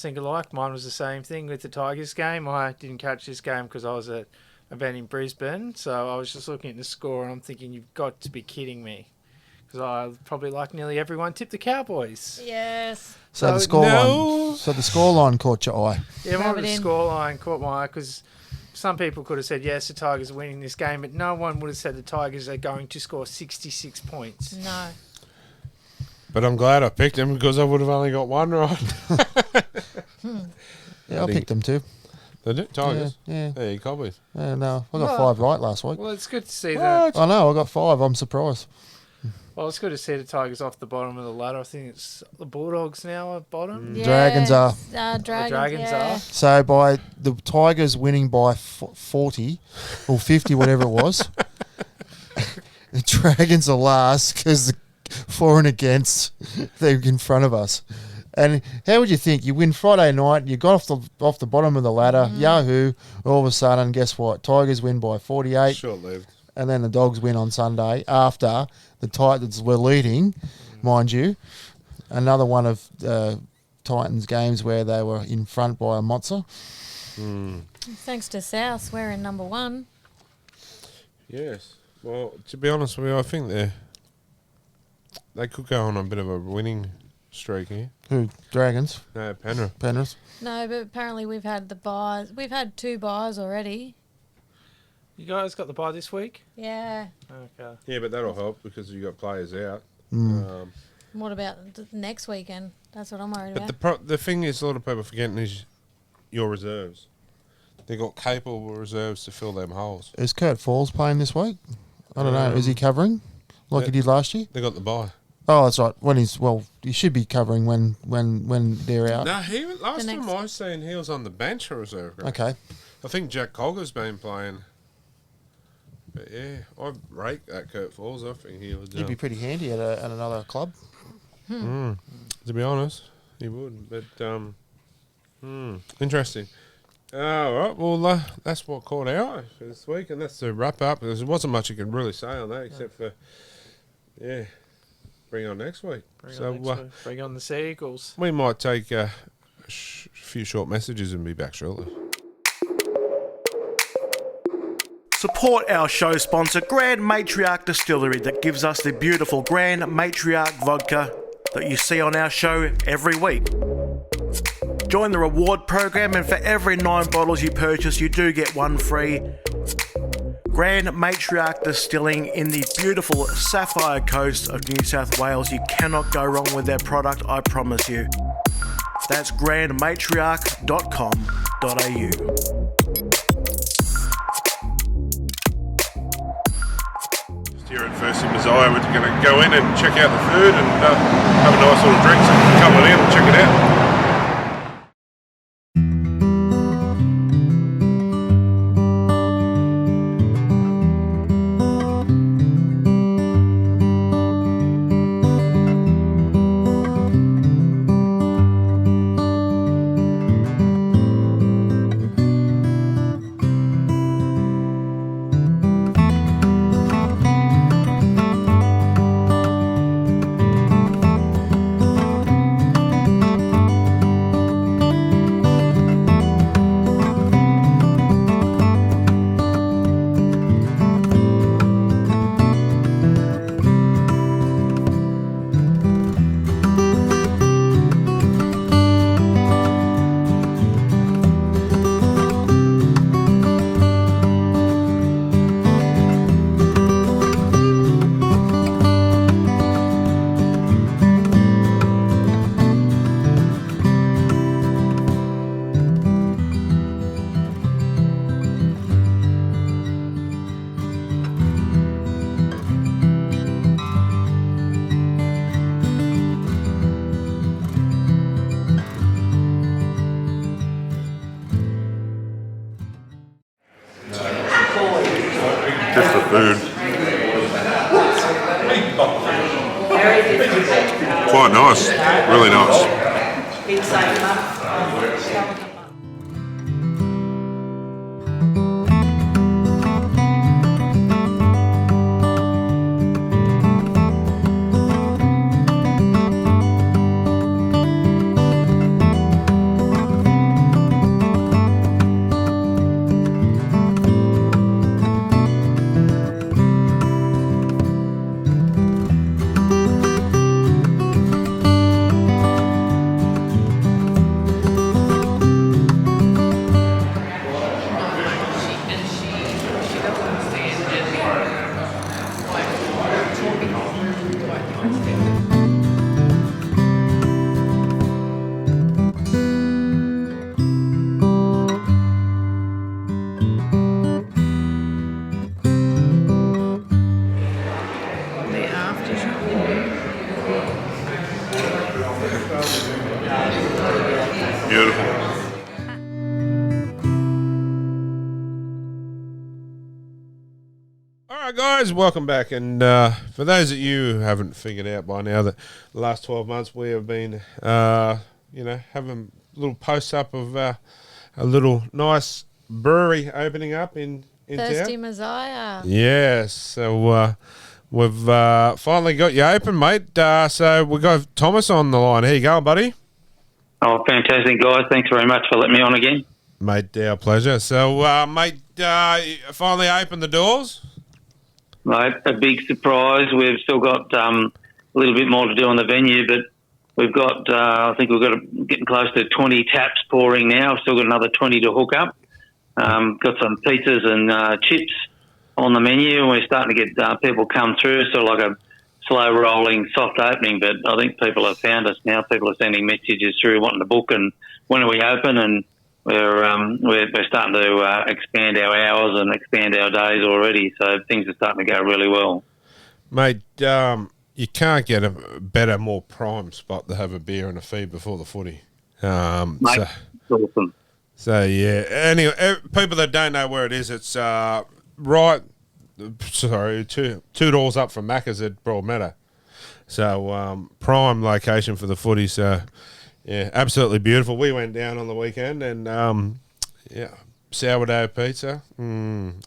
think alike. Mine was the same thing with the Tigers game. I didn't catch this game because I was at an event in Brisbane, so I was just looking at the score and I'm thinking, you've got to be kidding me. Because I probably, like nearly everyone, tipped the Cowboys. Yes. So the So- scoreline caught your eye. Yeah, Rub more of it the in. scoreline caught my eye because some people could have said, yes, the Tigers are winning this game, but no one would have said the Tigers are going to score 66 points. No. But I'm glad I picked him because I would have only got one right. Yeah, I picked them too. Did it? Tigers? Yeah. There you copies. Yeah, no, I got Well- 5 right last week. Well, it's good to see that. I know, I got 5. I'm surprised. Well, it's good to see the Tigers off the bottom of the ladder. I think it's the Bulldogs now at bottom. Yes. Dragons are. Dragons Dragons are. So by the Tigers winning by 40 or 50, whatever it was, the Dragons are last because the for and against they're in front of us. And how would you think? You win Friday night, you got off the bottom of the ladder, Yahoo! All of a sudden, guess what? Tigers win by 48, Short-lived. and then the Dogs win on Sunday after the Titans were leading, mind you. Another one of Titans games where they were in front by a mozza. Thanks to South, we're in number 1. Yes. Well, to be honest with you, I think they could go on a bit of a winning streak here. Who? Dragons? No, Penrith. Penrith? No, but apparently we've had the buys. We've had 2 buys already. You guys got the bye this week? Yeah. Okay. Yeah, but that'll help because you got players out. What about next weekend? That's what I'm worried But about. the thing is, a lot of people forgetting is your reserves. They got capable reserves to fill them holes. Is Kurt Falls playing this week? I don't know. Is he covering like he did last year? They got the bye. Oh, that's right. He should be covering when they're out. No, last The time next- I seen he was on the bench for reserve. Grade. Okay. I think Jack Cogger's been playing. But yeah, I rate that Kurt Falls. I think he would. He'd be pretty handy at another club. To be honest, he would. But interesting. All right, well, that's what caught our eye for this week, and that's the wrap up. There wasn't much you can really say on that, except for, bring on next week. Bring on the Seagulls. We might take a few short messages and be back shortly. Support our show sponsor, Grand Matriarch Distillery, that gives us the beautiful Grand Matriarch vodka that you see on our show every week. Join the reward program, and for every 9 bottles you purchase, you do get 1 free. Grand Matriarch Distilling in the beautiful Sapphire Coast of New South Wales. You cannot go wrong with their product, I promise you. That's grandmatriarch.com.au. Here at First in Mazzia, we're going to go in and check out the food and have a nice little drink. So come on in and check it out. Really nice. Beautiful. All right, guys, welcome back. And for those of you who haven't figured out by now that the last 12 months we have been, having little posts up of a little nice brewery opening up in Thirsty town. Messiah. Yes, so we've finally got you open, mate. So we've got Thomas on the line. Here you go, buddy. Oh, fantastic, guys. Thanks very much for letting me on again. Mate, our pleasure. So, mate, finally opened the doors? Mate, a big surprise. We've still got a little bit more to do on the venue, but we've got, I think we've got getting close to 20 taps pouring now. Still got another 20 to hook up. Got some pizzas and chips on the menu, and we're starting to get people come through. So like a slow rolling, soft opening, but I think people have found us now. People are sending messages through wanting to book and when are we open, and we're starting to expand our hours and expand our days already. So things are starting to go really well. Mate, you can't get a better, more prime spot to have a beer and a feed before the footy. Mate, awesome. So, yeah. Anyway, people that don't know where it is, it's two doors up from Macca's at Broadmeadow. So, prime location for the footy. So, yeah, absolutely beautiful. We went down on the weekend and, sourdough pizza and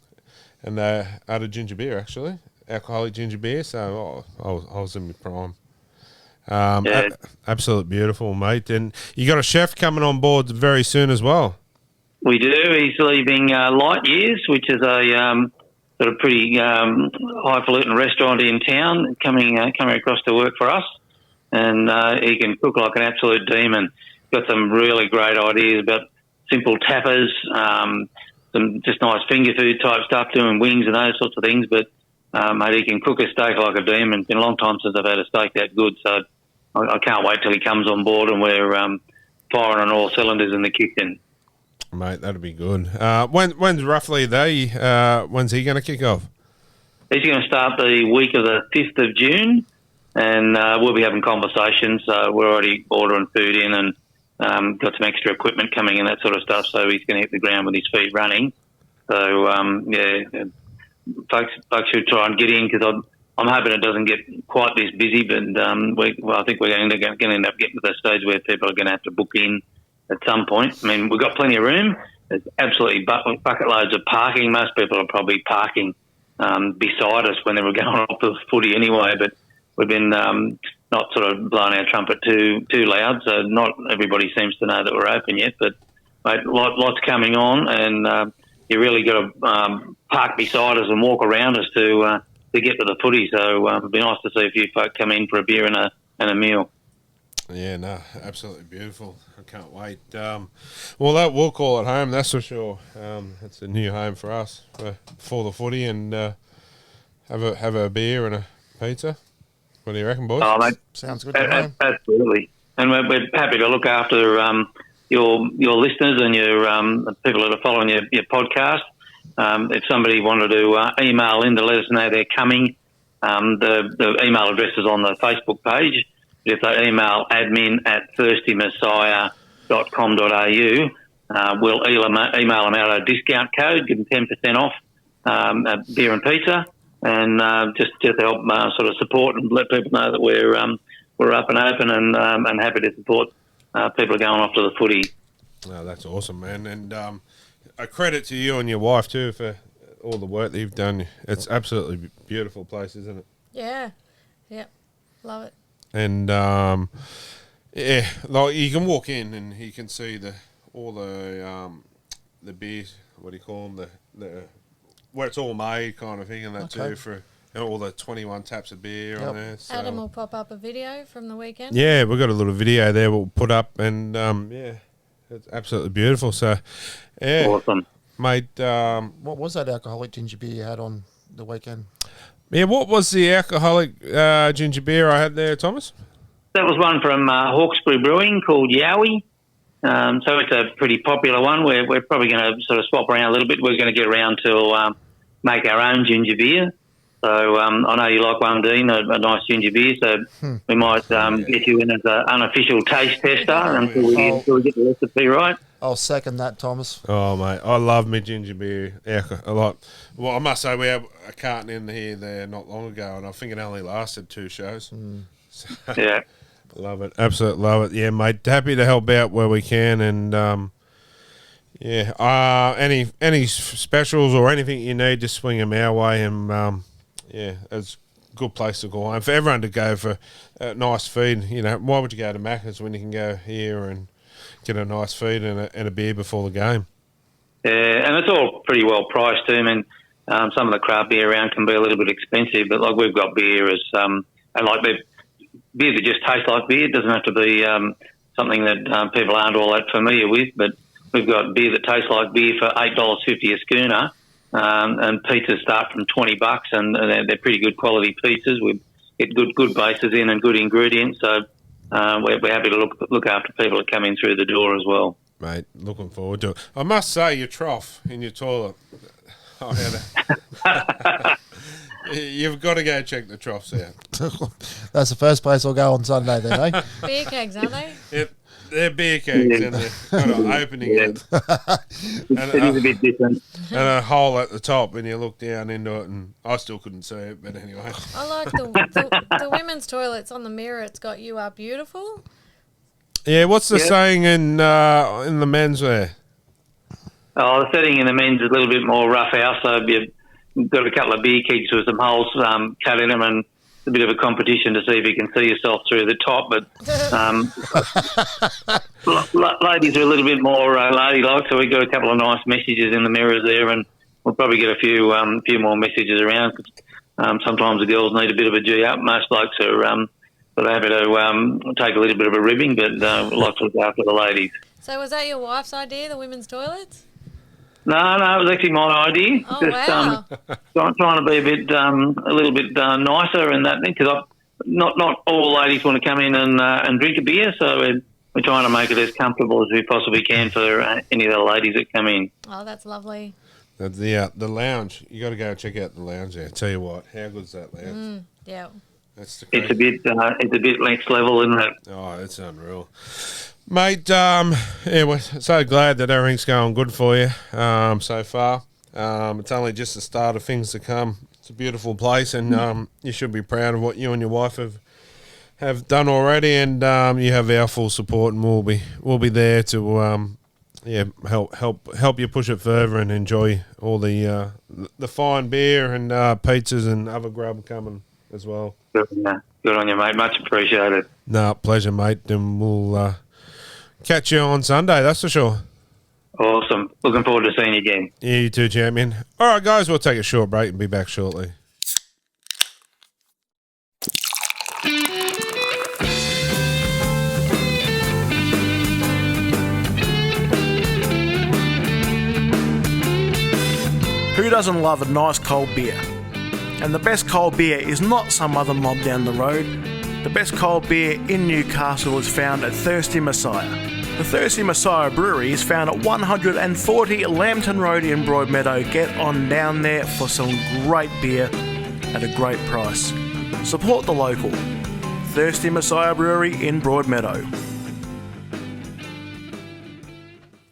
had a ginger beer, actually, alcoholic ginger beer. So, I was in my prime. Absolutely beautiful, mate. And you got a chef coming on board very soon as well. We do. He's leaving Light Years, which is a sort of pretty highfalutin restaurant in town, coming across to work for us. And he can cook like an absolute demon. Got some really great ideas about simple tappers, some just nice finger food type stuff, doing wings and those sorts of things. But, mate, he can cook a steak like a demon. It's been a long time since I've had a steak that good, so I can't wait till he comes on board and we're firing on all cylinders in the kitchen. Mate, that'd be good. When's roughly when's he going to kick off? He's going to start the week of the 5th of June, and we'll be having conversations. We're already ordering food in and got some extra equipment coming and that sort of stuff, so he's going to hit the ground with his feet running. So, folks should try and get in, because I'm hoping it doesn't get quite this busy, but I think we're going to end up getting to the stage where people are going to have to book in at some point. I mean, we've got plenty of room. There's absolutely bucket loads of parking. Most people are probably parking beside us when they were going off the footy anyway, but we've been not sort of blowing our trumpet too loud, so not everybody seems to know that we're open yet. But mate, lots coming on, and you really got to park beside us and walk around us to get to the footy. So it'd be nice to see a few folk come in for a beer and a meal. Yeah, no, absolutely beautiful. I can't wait. We'll call it home, that's for sure. It's a new home for us for the footy, and have a beer and a pizza. What do you reckon, boys? Oh, mate, Sounds good to me. Absolutely. And we're happy to look after your listeners and your people that are following your podcast. If somebody wanted to email in to let us know they're coming, the email address is on the Facebook page. If they email admin@thirstymessiah.com.au, we'll email them out a discount code, give them 10% off beer and pizza, and just help sort of support and let people know that we're we're up and open and happy to support people going off to the footy. Oh, that's awesome, man. And a credit to you and your wife, too, for all the work that you've done. It's absolutely beautiful place, isn't it? Yeah. Yep. Love it. And, yeah, like you can walk in and you can see all the beer, what do you call them, the where it's all made kind of thing, and that too, for all the 21 taps of beer on there. So. Adam will pop up a video from the weekend. Yeah, we've got a little video there we'll put up, and yeah, it's absolutely beautiful. So, yeah, Awesome. Mate. What was that alcoholic ginger beer you had on the weekend? Yeah, what was the alcoholic ginger beer I had there, Thomas? That was one from Hawkesbury Brewing called Yowie. So it's a pretty popular one. We're probably going to sort of swap around a little bit. We're going to get around to make our own ginger beer. So I know you like one, Dean, a nice ginger beer. So we might get you in as an unofficial taste tester until we get the recipe right. I'll second that, Thomas. Oh, mate, I love me ginger beer a lot. Well, I must say we had a carton in here there not long ago, and I think it only lasted 2 shows. So, Yeah. love it, absolutely love it. Yeah, mate, happy to help out where we can, and yeah, any specials or anything you need, just swing them our way, and yeah, it's a good place to go home for everyone to go for a nice feed. You know, why would you go to Macca's when you can go here and get a nice feed and a beer before the game? Yeah, and it's all pretty well priced too. I mean, some of the craft beer around can be a little bit expensive, but like we've got beer as and like the beer that just tastes like beer. It doesn't have to be something that people aren't all that familiar with, but we've got beer that tastes like beer for $8.50 a schooner, and pizzas start from $20, and they're pretty good quality pizzas. We get good bases in and good ingredients, so we're happy to look after people that come in through the door as well. Mate, looking forward to it. I must say, your trough in your toilet, you've got to go check the troughs out. That's the first place I'll go on Sunday then, eh? Beer kegs, aren't they? Yep, they're beer kegs, and they've got an opening it, It is a bit different. and a hole at the top, and you look down into it, and I still couldn't see it, but anyway. I like the women's toilets on the mirror. It's got "You are beautiful." Yeah, what's the saying in the men's there? Oh, the setting in the men's is a little bit more rough house, so you've got a couple of beer kegs with some holes cut in them, and it's a bit of a competition to see if you can see yourself through the top. But ladies are a little bit more ladylike, so we've got a couple of nice messages in the mirrors there, and we'll probably get a few more messages around. Sometimes the girls need a bit of a G up. Most blokes are sort of happy to take a little bit of a ribbing, but like to look after the ladies. So was that your wife's idea, the women's toilets? No, it was actually my idea. Oh, Just wow. trying to be a little bit nicer and that thing, because not all ladies want to come in and drink a beer, so we're trying to make it as comfortable as we possibly can for any of the ladies that come in. Oh, that's lovely. The lounge. You got to go check out the lounge there. Tell you what, how good's that lounge? Yeah. That's the It's a bit next level, isn't it? Oh, it's unreal. Mate, yeah, we're so glad that everything's going good for you so far. It's only just the start of things to come. It's a beautiful place, and you should be proud of what you and your wife have done already, and you have our full support, and we'll be there to help you push it further and enjoy all the fine beer and pizzas and other grub coming as well. Good on you, mate. Much appreciated. No, pleasure, mate, and we'll catch you on Sunday, that's for sure. Awesome. Looking forward to seeing you again. Yeah, you too, champion. All right, guys, we'll take a short break and be back shortly. Who doesn't love a nice cold beer? And the best cold beer is not some other mob down the road. The best cold beer in Newcastle is found at Thirsty Messiah. The Thirsty Messiah Brewery is found at 140 Lambton Road in Broadmeadow. Get on down there for some great beer at a great price. Support the local. Thirsty Messiah Brewery in Broadmeadow.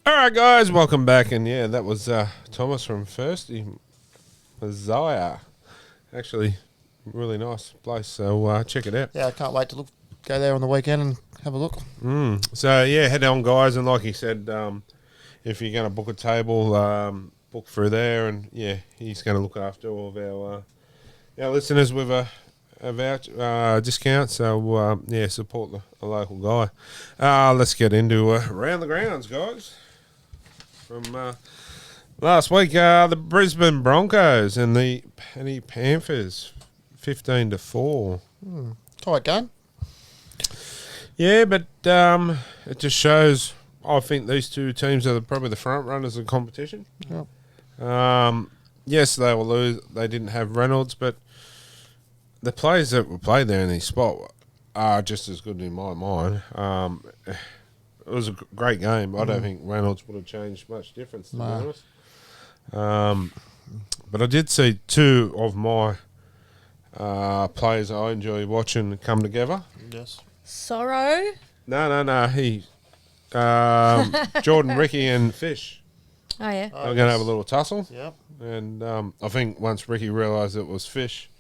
All right, guys, welcome back. And, yeah, that was Thomas from Thirsty Messiah. Actually, really nice place, so check it out. Yeah, I can't wait to go there on the weekend and have a look. So, yeah, head on, guys. And like he said, if you're going to book a table, book through there. And, yeah, he's going to look after all of our listeners with a discount. So, yeah, support the local guy. Let's get into Around the Grounds, guys. From last week, the Brisbane Broncos and the Penny Panthers, 15-4. Tight game. Yeah, but it just shows. I think these two teams are probably the front runners of the competition. Yep. Yes, they will lose. They didn't have Reynolds, but the players that were played there in this spot are just as good in my mind. It was a great game. I don't think Reynolds would have changed much difference, to be honest. But I did see two of my players I enjoy watching come together. Yes. Sorrow. No. Jordan, Ricky, and Fish. Oh, yeah. They're going to have a little tussle. Yep. And I think once Ricky realised it was Fish,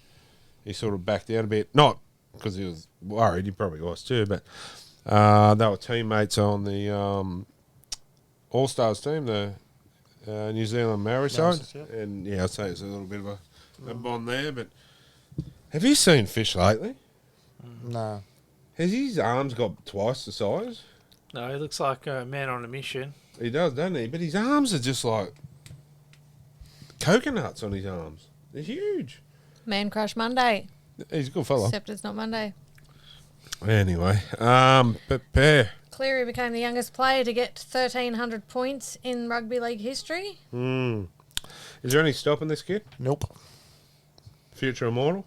he sort of backed out a bit. Not because he was worried, he probably was too, but they were teammates on the All-Stars team, the New Zealand Maori side. Yep. And, yeah, I'd say it's a little bit of a bond there. But have you seen Fish lately? No. Has his arms got twice the size? No, he looks like a man on a mission. He does, doesn't he? But his arms are just like coconuts on his arms. They're huge. Man Crush Monday. He's a good fella. Except it's not Monday. Anyway, but Bear. Cleary became the youngest player to get 1,300 points in rugby league history. Is there any stopping this kid? Nope. Future immortal?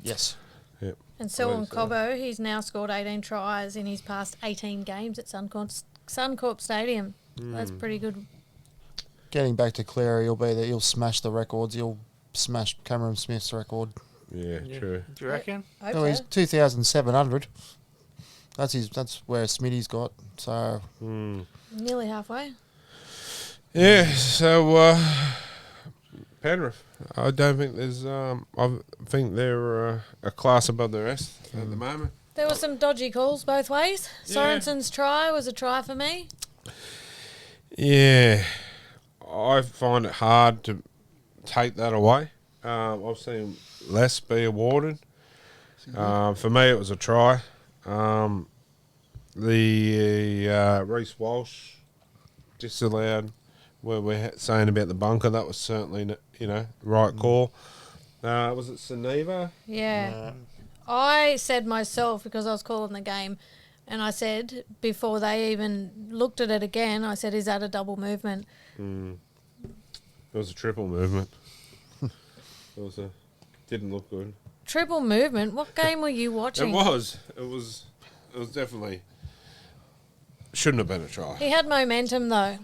Yes. Yep. And Selwyn Cobbo, he's now scored 18 tries in his past 18 games at Suncorp Stadium. That's pretty good. Getting back to Cleary, he'll smash the records. He'll smash Cameron Smith's record. Yeah, true. Do you reckon? I hope No, he's so. 2,700. That's where Smitty's got. So Nearly halfway. Yeah, so Penrith. I don't think there's. I think they're a class above the rest at the moment. There were some dodgy calls both ways. Yeah. Sorensen's try was a try for me. Yeah, I find it hard to take that away. I've seen less be awarded. For me, it was a try. The Reece Walsh disallowed. Where we're saying about the bunker, that was certainly right call. Was it Seneva? Yeah. I said myself, because I was calling the game, and I said, before they even looked at it again, I said, is that a double movement? It was a triple movement. Didn't look good. Triple movement? What game were you watching? It was definitely shouldn't have been a try. He had momentum, though.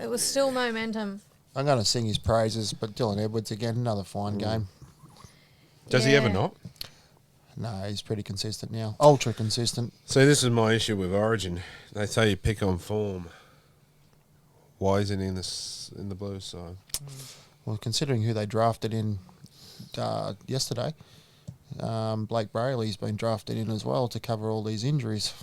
It was still momentum. I'm going to sing his praises, but Dylan Edwards again, another fine game. Does he ever not? No, he's pretty consistent now. Ultra consistent. See, this is my issue with Origin. They say you pick on form. Why isn't he in the Blues side? Well, considering who they drafted in yesterday, Blake Brayley's been drafted in as well to cover all these injuries.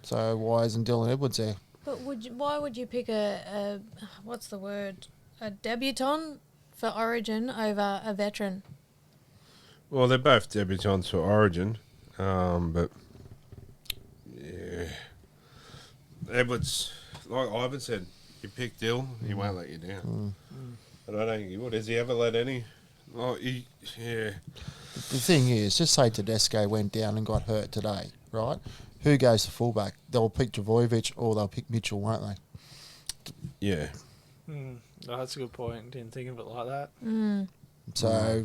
So why isn't Dylan Edwards there? But why would you pick a what's the word, a debutant for Origin over a veteran? Well, they're both debutants for Origin, but yeah, Edwards, like Ivan said, you pick Dill, he won't let you down. But I don't think he would. Has he ever let any? Oh, yeah. The thing is, just say Tedesco went down and got hurt today, right? Who goes to fullback? They'll pick Trbojevic or they'll pick Mitchell, won't they? Yeah. Oh, that's a good point. Didn't think of it like that. So,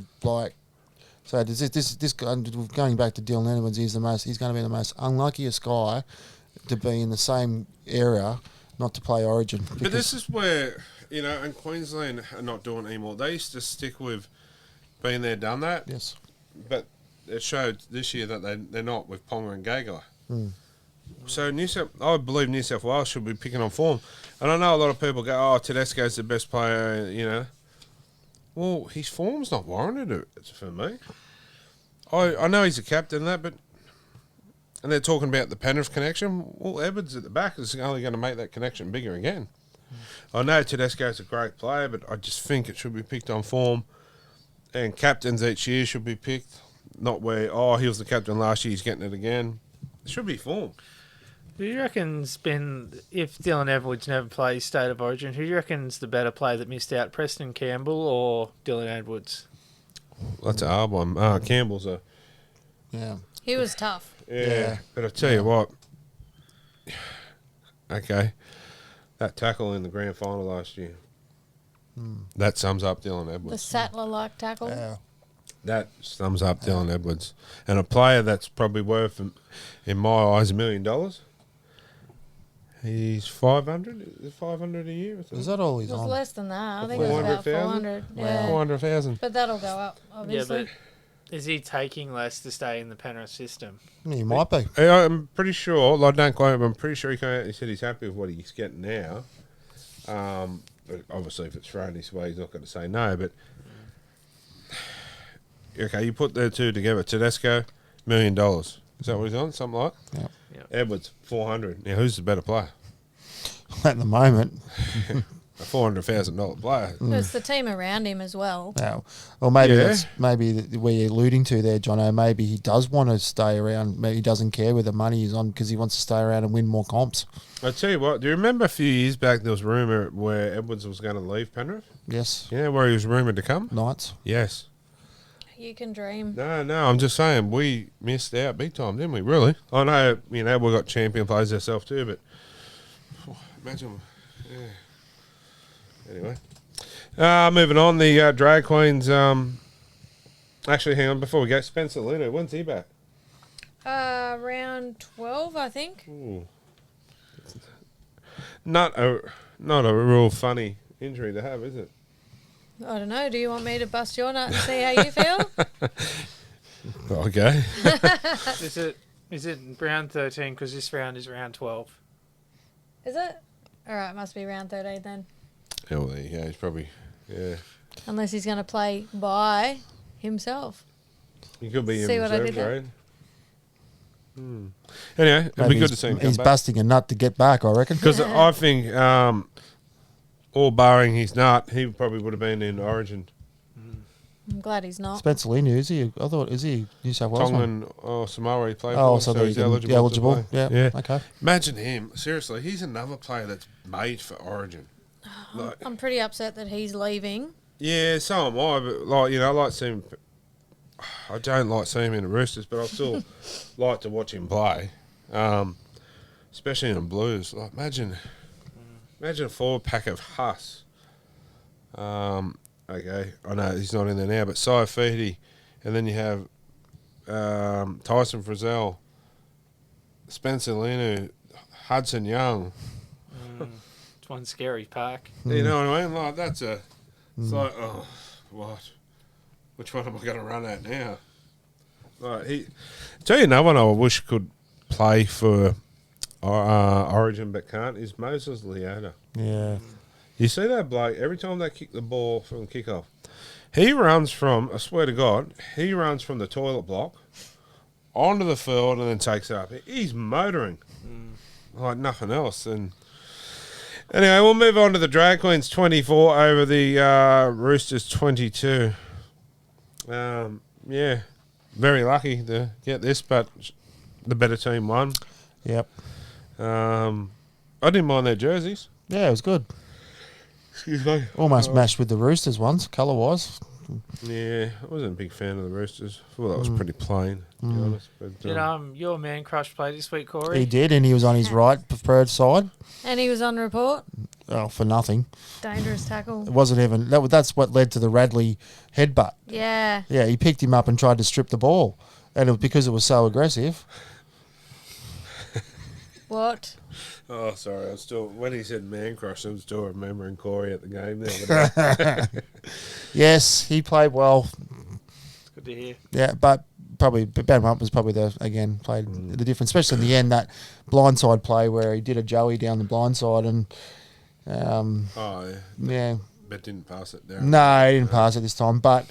this going back to Dylan Edwards, he's going to be the most unluckiest guy to be in the same area, not to play Origin. But this is where, and Queensland are not doing it anymore. They used to stick with being there, done that. Yes. But it showed this year that they're not with Ponga and Gagler. So I believe New South Wales should be picking on form. And I know a lot of people go, oh, Tedesco's the best player, Well, his form's not warranted it for me. I know he's a captain and that, but And they're talking about the Penrith connection. Well, Edwards at the back is only going to make that connection bigger again. I know Tedesco's a great player, but I just think it should be picked on form. And captains each year should be picked, not where, he was the captain last year, he's getting it again. It should be form. Who do you reckon's been, if Dylan Edwards never plays State of Origin, who do you reckon's the better player that missed out, Preston Campbell or Dylan Edwards? That's a hard one. Campbell's a... Yeah. He was tough. Yeah. But I tell you what, okay, that tackle in the grand final last year, that sums up Dylan The Edwards. Sattler-like tackle. Yeah. That sums up Dylan Edwards. And a player that's probably worth, in my eyes, $1 million. He's 500. 500 a year. Is that all he's It was on? less than that. I think it was about 400. Yeah. 400,000. But that'll go up, obviously. Yeah, but is he taking less to stay in the Penrith system? He might be. I'm pretty sure, don't quote him, I'm pretty sure he came out and he said he's happy with what he's getting now. But obviously, if it's thrown this way, he's not going to say no. But, okay, you put the two together. Tedesco, $1 million. Is that what he's on? Something like that? Yep. Yep. Edwards, 400. Now, who's the better player? At the moment. A $400,000 player. It's the team around him as well. No. Or maybe Yeah. that's where you're alluding to there, Jono. Maybe he does want to stay around. Maybe he doesn't care where the money he's on because he wants to stay around and win more comps. I tell you what, do you remember a few years back there was rumour where Edwards was going to leave Penrith? Yes. Yeah, where he was rumoured to come? Knights. Yes. You can dream. No, I'm just saying we missed out big time, didn't we? Really? I know, we got champion players ourselves too, but imagine. Yeah. Anyway, moving on. The drag queens. Actually, hang on before we go. Spencer Lino, when's he back? Round 12, I think. Ooh. Not a real funny injury to have, is it? I don't know. Do you want me to bust your nut and see how you feel? Okay. Is it round 13 because this round is round 12? Is it? All right, must be round 13 then. Yeah, well, there you go. He's probably, yeah. Unless he's going to play by himself. He could be See in what I reserve did there? grade. Anyway, it'd Maybe be good to see him come he's back. busting a nut to get back, I reckon. Because I think, all barring his nut, he probably would have been in Origin. I'm glad he's not. Spencer Linu, is he? I thought, is he New South Wales? Tongan or Samoa he played Oh, for, so, so he's eligible. eligible. To play. Yeah. Okay. Imagine him. Seriously, he's another player that's made for Origin. Like, I'm pretty upset that he's leaving. yeah, so am I. But I like seeing. I don't like seeing him in the Roosters, but I still like to watch him play, especially in the Blues. Like, imagine a forward pack of Huss. Okay, I know he's not in there now, but Saifiti, and then you have Tyson Frizzell, Spencer Linu, Hudson Young. It's one scary pack. You know what I mean? Like it's like, oh, what? Which one am I going to run at now? Like tell you another one I wish could play for Origin but can't is Moses Leota. Yeah. You see that bloke, every time they kick the ball from the kickoff, he runs from, I swear to God, he runs from the toilet block onto the field and then takes it up. He's motoring like nothing else. And anyway, we'll move on to the Drag Queens 24 over the Roosters 22. Yeah, very lucky to get this, but the better team won. Yep. I didn't mind their jerseys. Yeah, it was good. Excuse me. Almost matched with the Roosters ones, colour-wise. Yeah, I wasn't a big fan of the Roosters. I thought that was pretty plain, to be honest. But, Did your man crush play this week, Corey? He did, and he was on his right preferred side. And he was on report. Oh, for nothing. Dangerous tackle. It wasn't even... That's what led to the Radley headbutt. Yeah. Yeah, he picked him up and tried to strip the ball. And it was because it was so aggressive. What? oh, sorry. I was still, when he said man crush, I was still remembering Corey at the game there. But, Yes, he played well. It's good to hear. Yeah, but Ben Hunt was probably played the difference, especially in the end, that blindside play where he did a Joey down the blindside and, oh, yeah. yeah. But didn't pass it down. No, he didn't pass it this time, but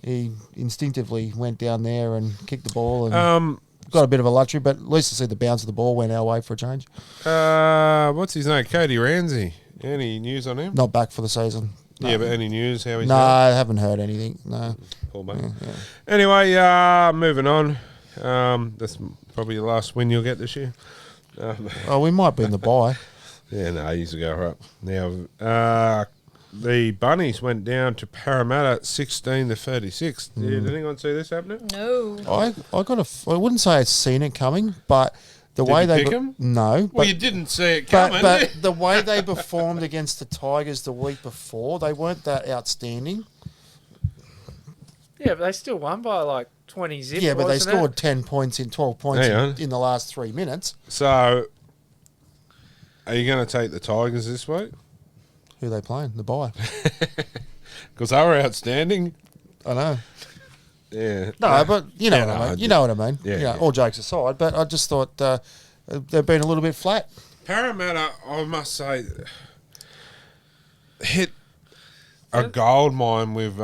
he instinctively went down there and kicked the ball. And got a bit of a luxury, but at least to see the bounce of the ball went our way for a change. What's his name? Cody Ramsey. Any news on him? Not back for the season. No. Yeah, but any news? How he's No, I haven't heard anything. No. Poor mate. Yeah. Anyway, moving on. That's probably the last win you'll get this year. Oh, we might be in the bye. Yeah, no, he's a goer up. Now, the Bunnies went down to Parramatta 16-36. Did anyone see this happening? No. I wouldn't say I'd seen it coming, but the way you they pick 'em? No, Well, you didn't see it coming. but the way they performed against the Tigers the week before, they weren't that outstanding. Yeah, but they still won by like 20 zip. Yeah, but they wasn't it? scored 10 points in 12 points Hang on. in the last 3 minutes. So, are you going to take the Tigers this week? Who are they playing? The bye. Because they were outstanding. I know. Yeah. No, but you know Yeah, what I no, mean. You know what I mean. Yeah, You know, yeah. all jokes aside, but I just thought they've been a little bit flat. Parramatta, I must say, hit a gold mine with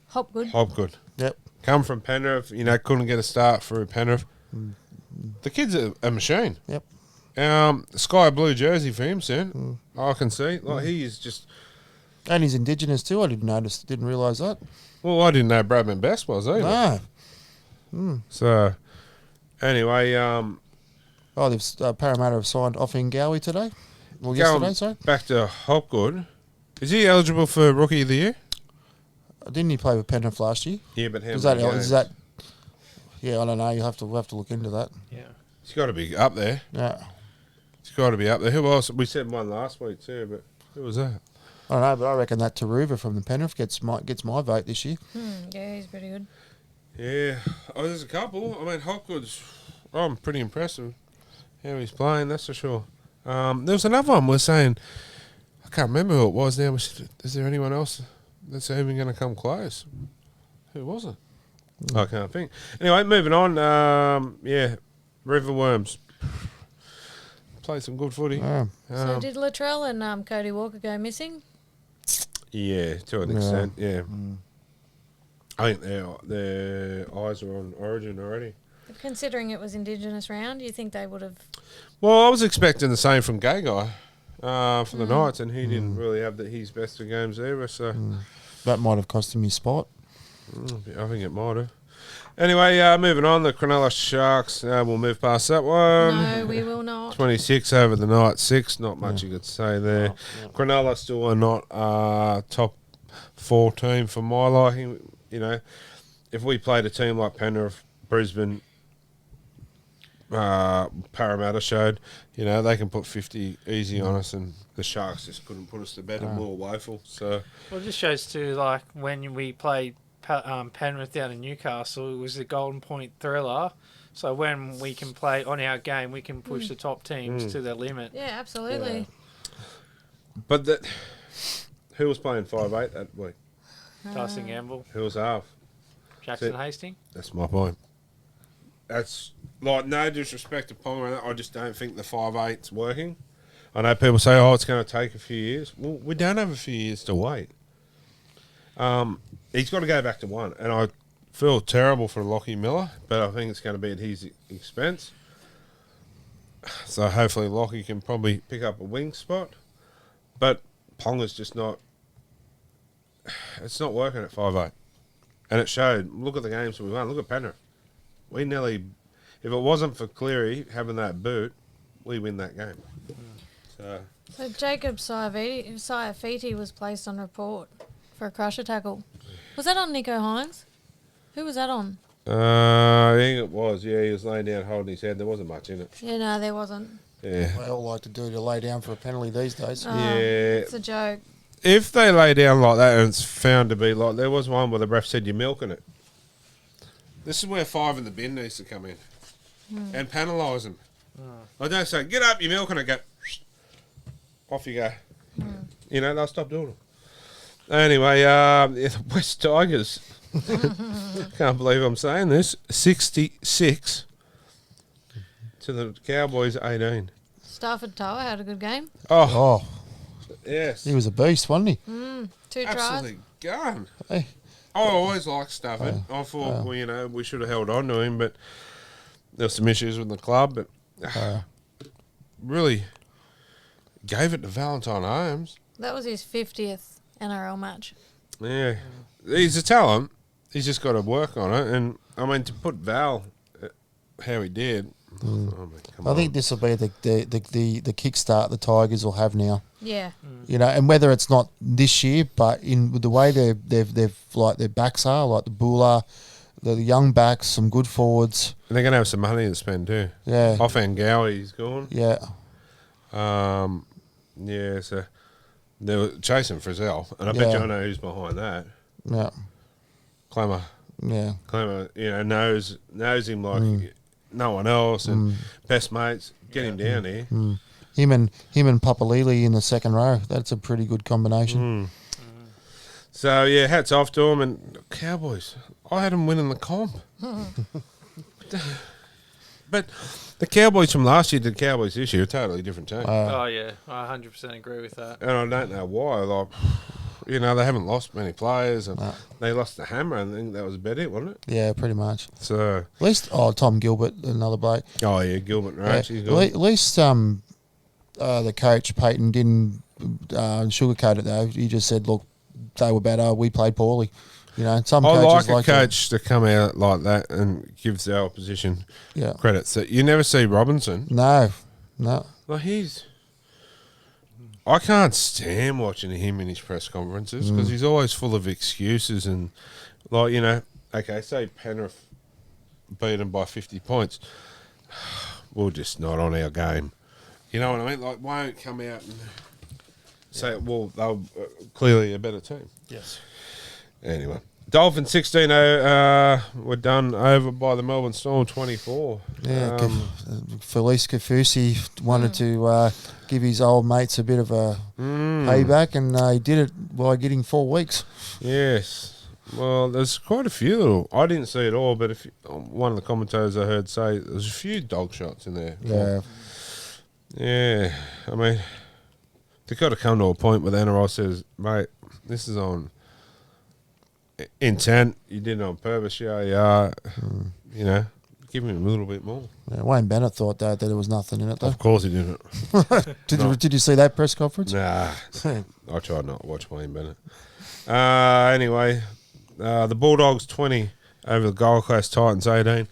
Hopgood. Hopgood. Yep. Come from Penrith, couldn't get a start for Penrith. The kid's a machine. Yep. Sky blue jersey for him soon. I can see. Like he is just. And he's Indigenous too. I didn't realise that. Well, I didn't know Bradman Best was either. No. So, anyway, Parramatta have signed Offing Gowie today. Well, going yesterday, sorry. back to Hopgood. Is he eligible for Rookie of the Year? Didn't he play with Penrith last year? Yeah, but how Is many that? games? Is that? Yeah, I don't know. We'll have to look into that. Yeah. He's got to be up there. Yeah. He's got to be up there. Who else? We said one last week too, but who was that? I don't know, but I reckon that Taruva from the Penrith gets my vote this year. Yeah, he's pretty good. Yeah, there's a couple. I mean, Hopgood's. I'm pretty impressed with how he's playing. That's for sure. There was another one we're saying. I can't remember who it was now. Is there anyone else that's even going to come close? Who was it? I can't think. Anyway, moving on. Riverworms. Played some good footy. So did Latrell and Cody Walker go missing? Yeah, to an extent, yeah. I think their eyes are on Origin already. But considering it was Indigenous round, you think they would have... Well, I was expecting the same from Gay Guy for the Knights, and he didn't really have his best of games either, so... That might have cost him his spot. I think it might have. Anyway, moving on, the Cronulla Sharks. We'll move past that one. No, we will not. 26 over the Knights 6. Not much you could say there. Cronulla still are not top 4 team for my liking. If we played a team like Penrith, Brisbane, Parramatta showed, they can put 50 easy on us, and the Sharks just couldn't put us to bed and more woeful. So, Well, it just shows too, like when we played Penrith down in Newcastle, it was the Golden Point thriller. So when we can play on our game, we can push the top teams to their limit. Yeah, absolutely. but who was playing 5'8" that week? Tyson Gamble, Who was half? Jackson Hastings. That's my point. That's like no disrespect to Ponga. I just don't think the 5'8's working. I know people say, "Oh, it's going to take a few years." Well, we don't have a few years to wait. He's got to go back to 1, and I feel terrible for Lockie Miller, but I think it's going to be at his expense. So hopefully Lockie can probably pick up a wing spot, but Ponga's just not. It's not working at 5'8", and it showed. Look at the games we won. Look at Penrith. We nearly, if it wasn't for Cleary having that boot, we win that game. So Jacob Saifiti was placed on report for a crusher tackle. Was that on Nico Hines? Who was that on? I think it was. Yeah, he was laying down holding his head. There wasn't much in it. Yeah, no, there wasn't. Yeah. They all like to do to lay down for a penalty these days. Yeah. It's a joke. If they lay down like that and it's found to be like, there was one where the ref said you're milking it. This is where 5 in the bin needs to come in and penalise them. I don't say, get up, you're milking it, go, off you go. They'll stop doing it. Anyway, the West Tigers, can't believe I'm saying this, 66 to the Cowboys 18. Stafford Tower had a good game. Oh, Yes. he was a beast, wasn't he? 2 tries. Absolutely gun. Hey, I always liked Stafford. I thought, we should have held on to him, but there's some issues with the club. But really gave it to Valentine Holmes. That was his 50th NRL match. Yeah, he's a talent. He's just got to work on it. And I mean, to put Val how he did, I think this will be the kickstart the Tigers will have now. Yeah. And whether it's not this year, but in with the way they've like their backs are, like the Buller, the young backs, some good forwards. And they're going to have some money to spend too. Yeah. Off Angowie, he's gone. Yeah. So they were chasing Frizzell, and I bet you I know who's behind that. Yeah. Clemmer. Yeah. Clemmer, knows him like no one else, and best mates. Get him down here. Him and Papalili in the second row. That's a pretty good combination. So yeah, hats off to him. And Cowboys, I had them winning the comp. But the Cowboys from last year to the Cowboys this year, a totally different team. Oh, yeah. I 100% agree with that. And I don't know why. Like, they haven't lost many players. And they lost the Hammer, and I think that was about it, wasn't it? Yeah, pretty much. So at least, Tom Gilbert, another bloke. Oh yeah, Gilbert Roach. Yeah. At least the coach Peyton didn't sugarcoat it though. He just said, "Look, they were better. We played poorly." Some I coaches like a coach to come out like that and gives the opposition credits that you never see Robinson. No. Like I can't stand watching him in his press conferences because he's always full of excuses and okay, say Penrith beat them by 50 points. We're just not on our game. You know what I mean? Like, won't come out and say, well, they're clearly a better team. Yes. Anyway, Dolphins 16-0 were done over by the Melbourne Storm 24. Yeah, Felice Kafusi wanted to give his old mates a bit of a payback, and he did it by getting 4 weeks. Yes. Well, there's quite a few little. I didn't see it all, but one of the commentators I heard say there's a few dog shots in there. Yeah. Yeah. I mean, they've got to come to a point where the NRL says, mate, this is on intent. You did it on purpose. Yeah. Give him a little bit more. Yeah, Wayne Bennett thought that there was nothing in it, though. Of course he didn't. Did you see that press conference? Nah. I tried not to watch Wayne Bennett. Anyway, the Bulldogs 20 over the Gold Coast Titans 18.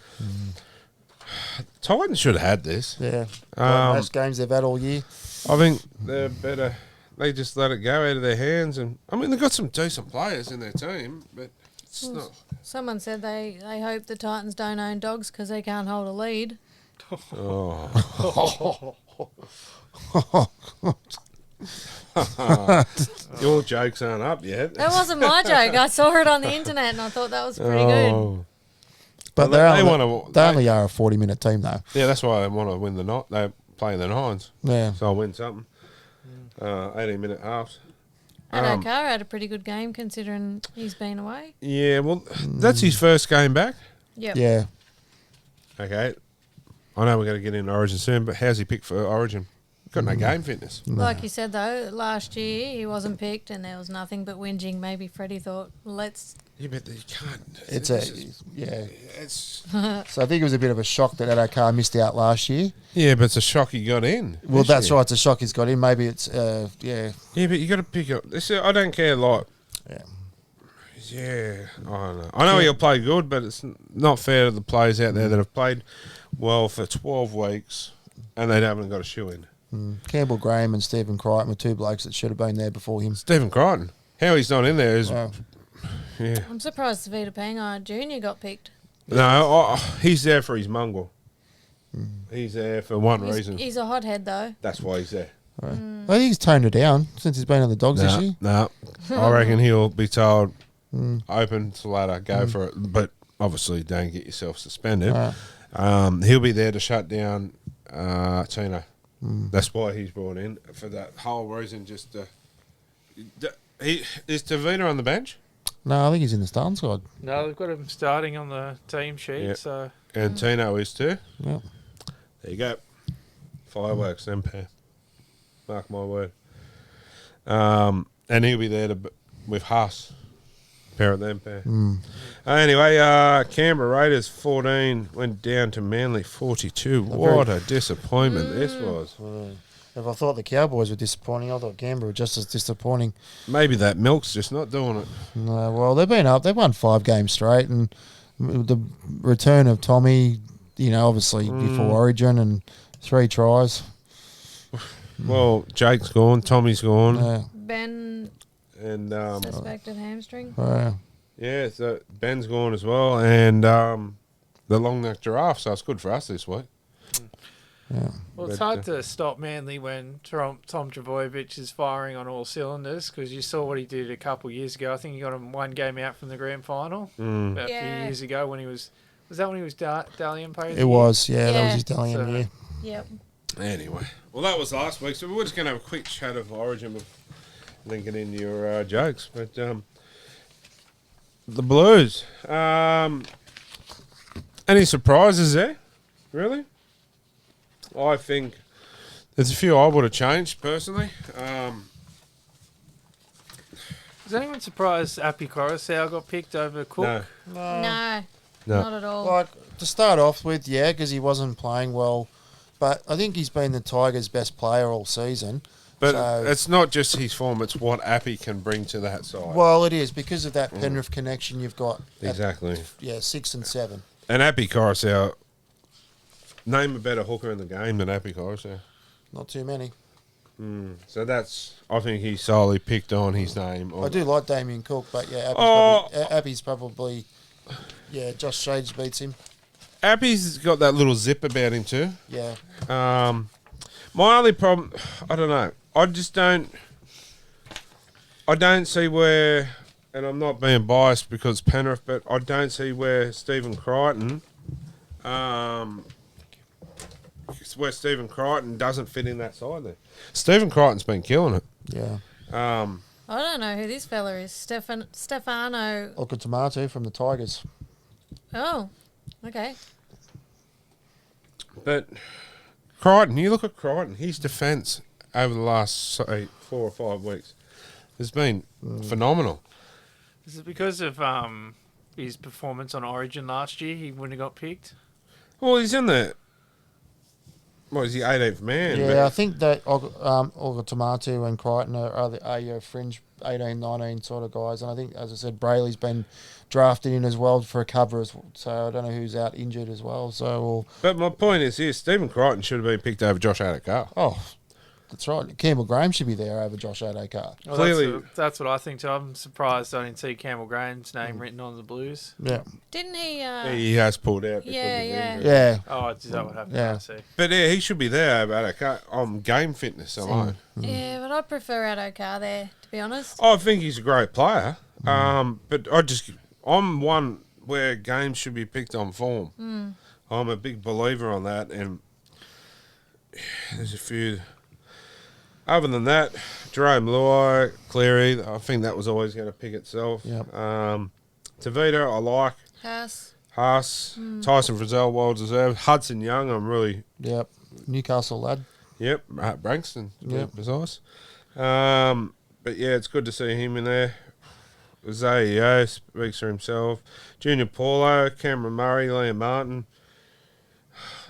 Titans should have had this. Yeah. Most games they've had all year. I think they're better. They just let it go out of their hands. And I mean, they've got some decent players in their team, but it's not. Someone said they hope the Titans don't own dogs because they can't hold a lead. Oh. Your jokes aren't up yet. That wasn't my joke. I saw it on the internet and I thought that was pretty good. But they only are a 40-minute team, though. Yeah, that's why they want to win the night. They're playing the Nines. Yeah. So I'll win something. 18-minute halves. And O'Cara had a pretty good game considering he's been away. Yeah, well, that's his first game back. Yep. Yeah. Okay. I know we're going to get into Origin soon, but how's he picked for Origin? Got no game fitness. Like you said, though, last year he wasn't picked and there was nothing but whinging. Maybe Freddie thought, Yeah, but you can't. It's so I think it was a bit of a shock that O'Cara missed out last year. Yeah, but it's a shock he got in. Well, that's right. It's a shock he's got in. Maybe it's, Yeah, but you got to pick up. I don't care, like. Yeah. Yeah, I don't know. I know he'll play good, but it's not fair to the players out there that have played well for 12 weeks and they haven't got a shoe in. Campbell Graham and Stephen Crichton were two blokes that should have been there before him. Stephen Crichton. How he's not in there is... Yeah. I'm surprised Savita Pangai Jr. got picked. No, he's there for his mongrel. He's there for one reason. He's a hothead, though. That's why he's there. Right. I think he's toned it down since he's been on the Dogs this year. No, I reckon he'll be told, open to ladder, go for it. But obviously don't get yourself suspended. He'll be there to shut down Tino. That's why he's brought in, for that whole reason. Just is Tavita on the bench? No, I think he's in the starting squad. No, they've got him starting on the team sheet. Yeah. So And Tino is too. Yep. There you go. Fireworks, then, pair. Mark my word. And he'll be there with Haas Pair of them, pair. Mm. Anyway, Canberra Raiders 14 went down to Manly 42. What a disappointment this was. If I thought the Cowboys were disappointing, I thought Canberra were just as disappointing. Maybe that milk's just not doing it. No, well, they've been up. They've won 5 games straight, and the return of Tommy, obviously before Origin, and 3 tries. Well, Jake's gone, Tommy's gone, Yeah. Ben and suspected hamstring. yeah, so Ben's gone as well, and the long neck giraffe. So it's good for us this week. Yeah. Well, it's hard to stop Manly when Tom Trbojevic is firing on all cylinders, because you saw what he did a couple of years ago. I think he got him 1 game out from the grand final about a few years ago when he was that when he was Dalian Player of the It Year? was, yeah, that was Yeah. his Dalian So- year. Yep. Anyway, well, that was last week, so we're just going to have a quick chat of Origin and then get into your jokes. But the Blues, any surprises there? Really? I think there's a few I would have changed personally. Was anyone surprised Api Coruscant got picked over Cook? No. No, No. not at all. Like, to start off with, because he wasn't playing well, but I think he's been the Tigers' best player all season. But So- it's not just his form, it's what Appy can bring to that side. Well, it is because of that Penrith connection you've got. at- Exactly. 6 and 7. And Appy Coruscant, name a better hooker in the game than Appy Coruscant. Not too many. So I think he solely picked on his name. I do like Damien Cook, but yeah, Appy's probably Josh Shades beats him. Appy's got that little zip about him too. Yeah. My only problem, I don't know. I don't see where, and I'm not being biased because Penrith, but I don't see where Stephen Crichton doesn't fit in that side there. Stephen Crichton's been killing it. Yeah. I don't know who this fella is. Stefano. Okatomato from the Tigers. Oh, okay. But Crichton, you look at Crichton, his defence over the last, say, 4 or 5 weeks has been phenomenal. Is it because of his performance on Origin last year he wouldn't have got picked? Well, he's in the, what is he, 18th man? Yeah, I think that Okatomato and Crichton are your fringe 18, 19 sort of guys. And I think, as I said, Brayley's been drafted in as well for a cover, so I don't know who's out injured as well. But my point is this, Stephen Crichton should have been picked over Josh Adokar. Oh, that's right. Campbell Graham should be there over Josh Adokar. Well, Clearly- that's what I think too. I'm surprised I didn't see Campbell Graham's name written on the Blues. Yeah. Didn't he? He has pulled out. because Yeah, of yeah. injury. Yeah. Oh, is that what happened? Yeah. I see. But yeah, he should be there over Adokar on game fitness alone. Yeah, but I prefer Adokar there, to be honest. I think he's a great player, but I'm one where games should be picked on form. I'm a big believer on that, and there's a few. Other than that, Jerome Luai, Cleary, I think that was always going to pick itself. Yep. Tavita, I like. Haas, Tyson Frizzell, well deserved. Hudson Young, I'm really. Yep. Newcastle lad. Yep, Brankston, to be Yep. precise. But yeah, it's good to see him in there. Zayo speaks for himself. Junior Paulo, Cameron Murray, Liam Martin.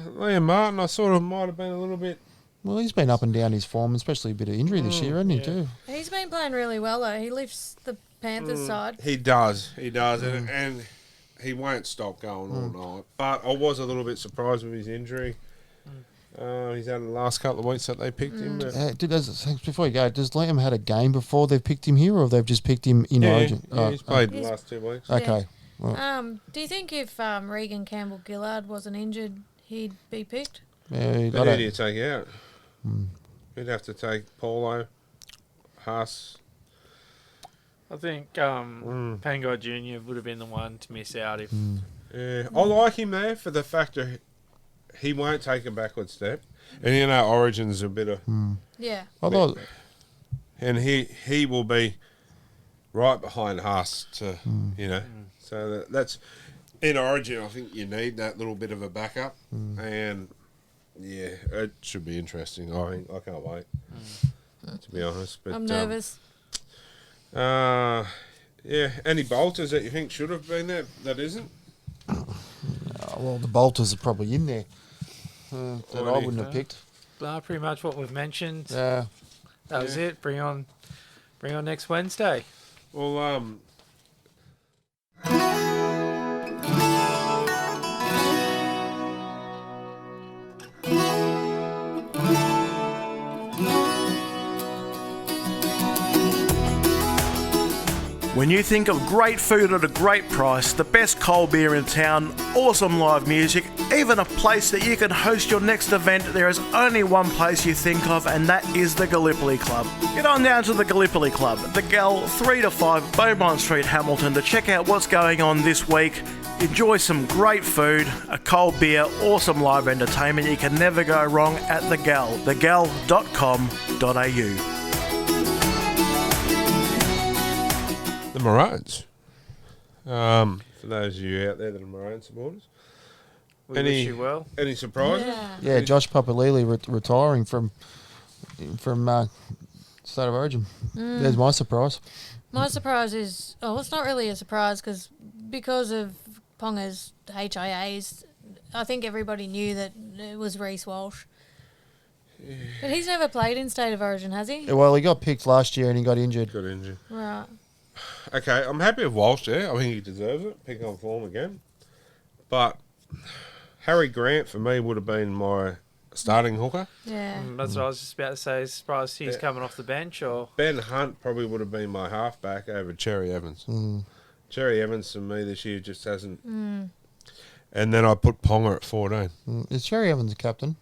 Liam Martin, I sort of might have been a little bit. Well, he's been up and down his form, especially a bit of injury this year, hasn't he, too? He's been playing really well, though. He lifts the Panthers side. He does, and he won't stop going all night. But I was a little bit surprised with his injury. He's had the last couple of weeks that they picked him. But Before you go, does Liam had a game before they've picked him here, or they've just picked him in Origin? he's played the last 2 weeks. Okay. Do you think if Regan Campbell-Gillard wasn't injured, he'd be picked? Yeah, But who do you take out? You'd have to take Paulo, Haas. I think Pangai Jr. would have been the one to miss out if. Yeah, I like him there for the fact that he won't take a backward step, and Origin's a bit of, Yeah. and he will be right behind Haas to, so that's in Origin. I think you need that little bit of a backup, and yeah, it should be interesting. I think I can't wait to be honest. But I'm nervous. Yeah, any bolters that you think should have been there that isn't? Well, the bolters are probably in there that Or I any- wouldn't have picked. Pretty much what we've mentioned. Yeah. That was it. Bring on next Wednesday. Well, When you think of great food at a great price, the best cold beer in town, awesome live music, even a place that you can host your next event, there is only one place you think of, and that is the Gallipoli Club. Get on down to the Gallipoli Club, the Gal 3 to 5 Beaumont Street, Hamilton, to check out what's going on this week. Enjoy some great food, a cold beer, awesome live entertainment. You can never go wrong at the Gal, thegal.com.au. the Maroons. For those of you out there that are Maroon supporters. We wish you well. Any surprises? Yeah, Josh Papalili retiring from State of Origin. There's my surprise. My surprise is, it's not really a surprise because of Ponga's HIAs. I think everybody knew that it was Reece Walsh. Yeah. But he's never played in State of Origin, has he? Well, he got picked last year and he got injured. Right. Okay, I'm happy with Walsh there. I think he deserves it. Pick on form again. But Harry Grant, for me, would have been my starting hooker. Yeah. That's what I was just about to say. Surprised he's coming off the bench, or Ben Hunt probably would have been my halfback over Cherry Evans. Cherry Evans, for me, this year just hasn't... And then I put Ponga at 14. Is Cherry Evans a captain?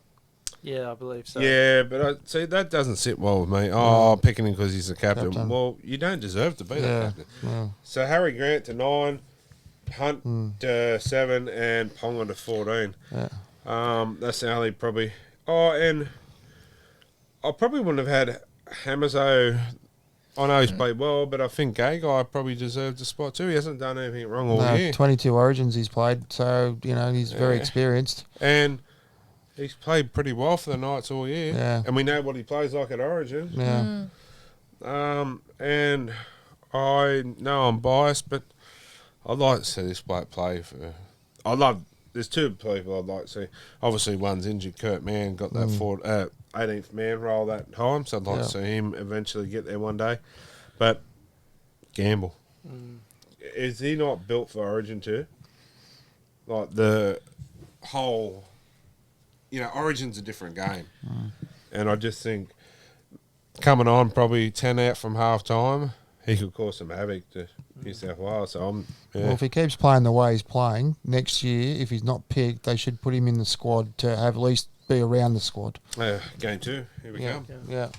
yeah, I believe so. Yeah, but see, that doesn't sit well with me. Picking him because he's the captain. Well, you don't deserve to be the captain. Yeah. So Harry Grant to 9, Hunt to 7, and Ponga to 14. Yeah. That's the only probably... Oh, and I probably wouldn't have had Hamazo. I know he's played well, but I think Gagai probably deserved a spot too. He hasn't done anything wrong all year. 22 Origins he's played, so, he's very experienced. And he's played pretty well for the Knights all year. Yeah. And we know what he plays like at Origin. Yeah. And I know I'm biased, but I'd like to see this bloke play for... There's two people I'd like to see. Obviously, one's injured. Kurt Mann got that 18th man role that time, so I'd like to see him eventually get there one day. But Gamble, is he not built for Origin too? Like the whole, Origin's a different game, and I just think coming on probably 10 out from half time, he could cause some havoc to New South Wales. So Well, if he keeps playing the way he's playing, next year, if he's not picked, they should put him in the squad to have at least be around the squad. Game 2, here we come. Yeah.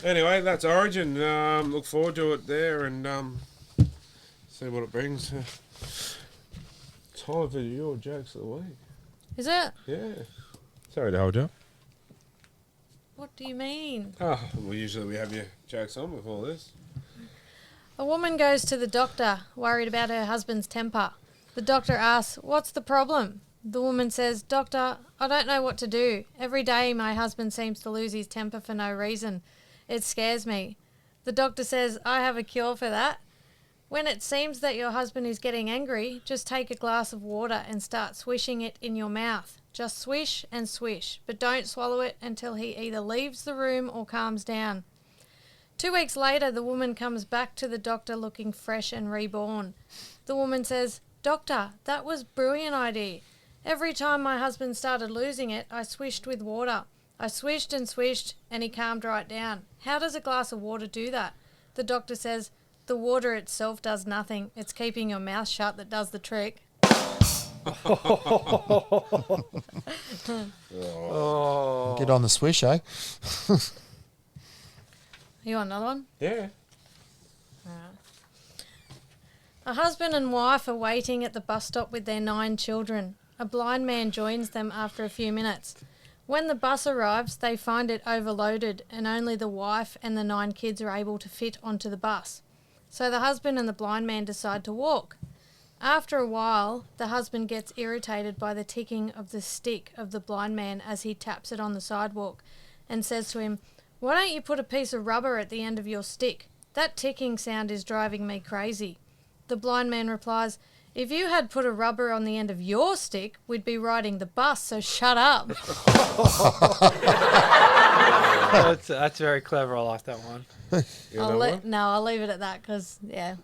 Anyway, that's Origin. Look forward to it there and see what it brings. Time for your jokes of the week. Is it? Yeah. Sorry to hold you up. What do you mean? Well, usually we have your jokes on before this. A woman goes to the doctor, worried about her husband's temper. The doctor asks, "What's the problem?" The woman says, "Doctor, I don't know what to do. Every day my husband seems to lose his temper for no reason. It scares me." The doctor says, "I have a cure for that. When it seems that your husband is getting angry, just take a glass of water and start swishing it in your mouth. Just swish and swish, but don't swallow it until he either leaves the room or calms down." 2 weeks later, the woman comes back to the doctor looking fresh and reborn. The woman says, "Doctor, that was a brilliant idea. Every time my husband started losing it, I swished with water. I swished and swished, and he calmed right down. How does a glass of water do that?" The doctor says, "The water itself does nothing. It's keeping your mouth shut that does the trick." Get on the swish, eh? You want another one? Yeah. A husband and wife are waiting at the bus stop with their 9 children. A blind man joins them after a few minutes. When the bus arrives, they find it overloaded and only the wife and the 9 kids are able to fit onto the bus. So the husband and the blind man decide to walk. After a while, the husband gets irritated by the ticking of the stick of the blind man as he taps it on the sidewalk and says to him, "Why don't you put a piece of rubber at the end of your stick? That ticking sound is driving me crazy." the blind man replies, "If you had put a rubber on the end of your stick, we'd be riding the bus, so shut up." That's very clever. I like that one. I'll leave it at that because, yeah.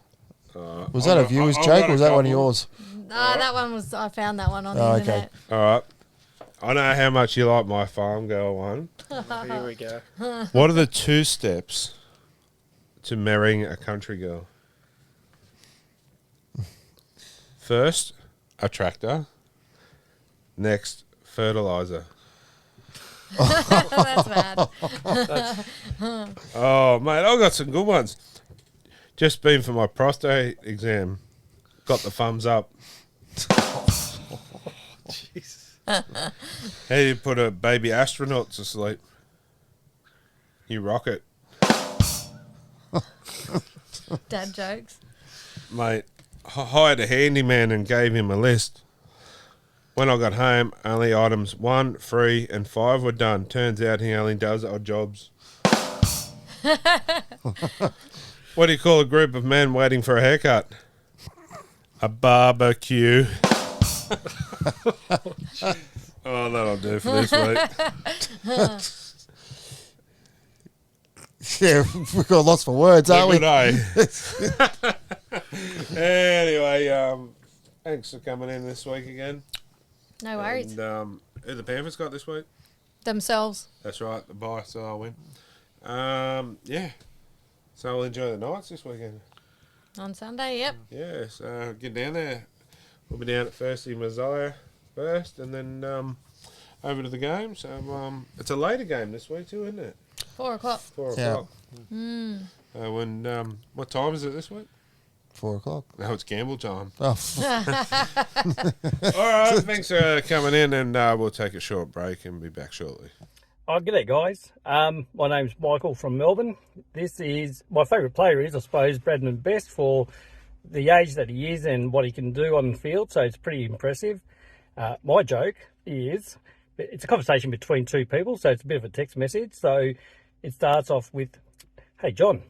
Was that a viewer's joke or was that one of yours? No, that one was, I found that one on the Oh, internet. All right. I know how much you like my farm girl one. Here we go. What are the 2 steps to marrying a country girl? First, a tractor. Next, fertilizer. That's bad. Oh, mate, I've got some good ones. Just been for my prostate exam. Got the thumbs up. Jeez. How do you put a baby astronaut to sleep? You rock it. Dad jokes. Mate, I hired a handyman and gave him a list. When I got home, only items 1, 3, and 5 were done. Turns out he only does odd jobs. What do you call a group of men waiting for a haircut? A barbecue. Oh, that'll do for this week. Yeah, we've got lots for words, aren't we? Good day. Anyway, thanks for coming in this week again. No worries. And who the Panthers got this week? Themselves. That's right, the bye, so I'll win. Yeah. So we'll enjoy the Knights this weekend. On Sunday, yep. Yeah, so get down there. We'll be down at Thirsty Messiah first, and then over to the game. So it's a later game this week too, isn't it? 4 o'clock. 4 Yeah. o'clock. What time is it this week? 4 o'clock. No, it's gamble time. Oh, All right, thanks for coming in, and we'll take a short break and be back shortly. Oh, g'day guys. My name's Michael from Melbourne. This is my favourite player is, I suppose, Bradman Best for the age that he is and what he can do on the field. So it's pretty impressive. My joke is, it's a conversation between 2 people, so it's a bit of a text message. So it starts off with, "Hey John,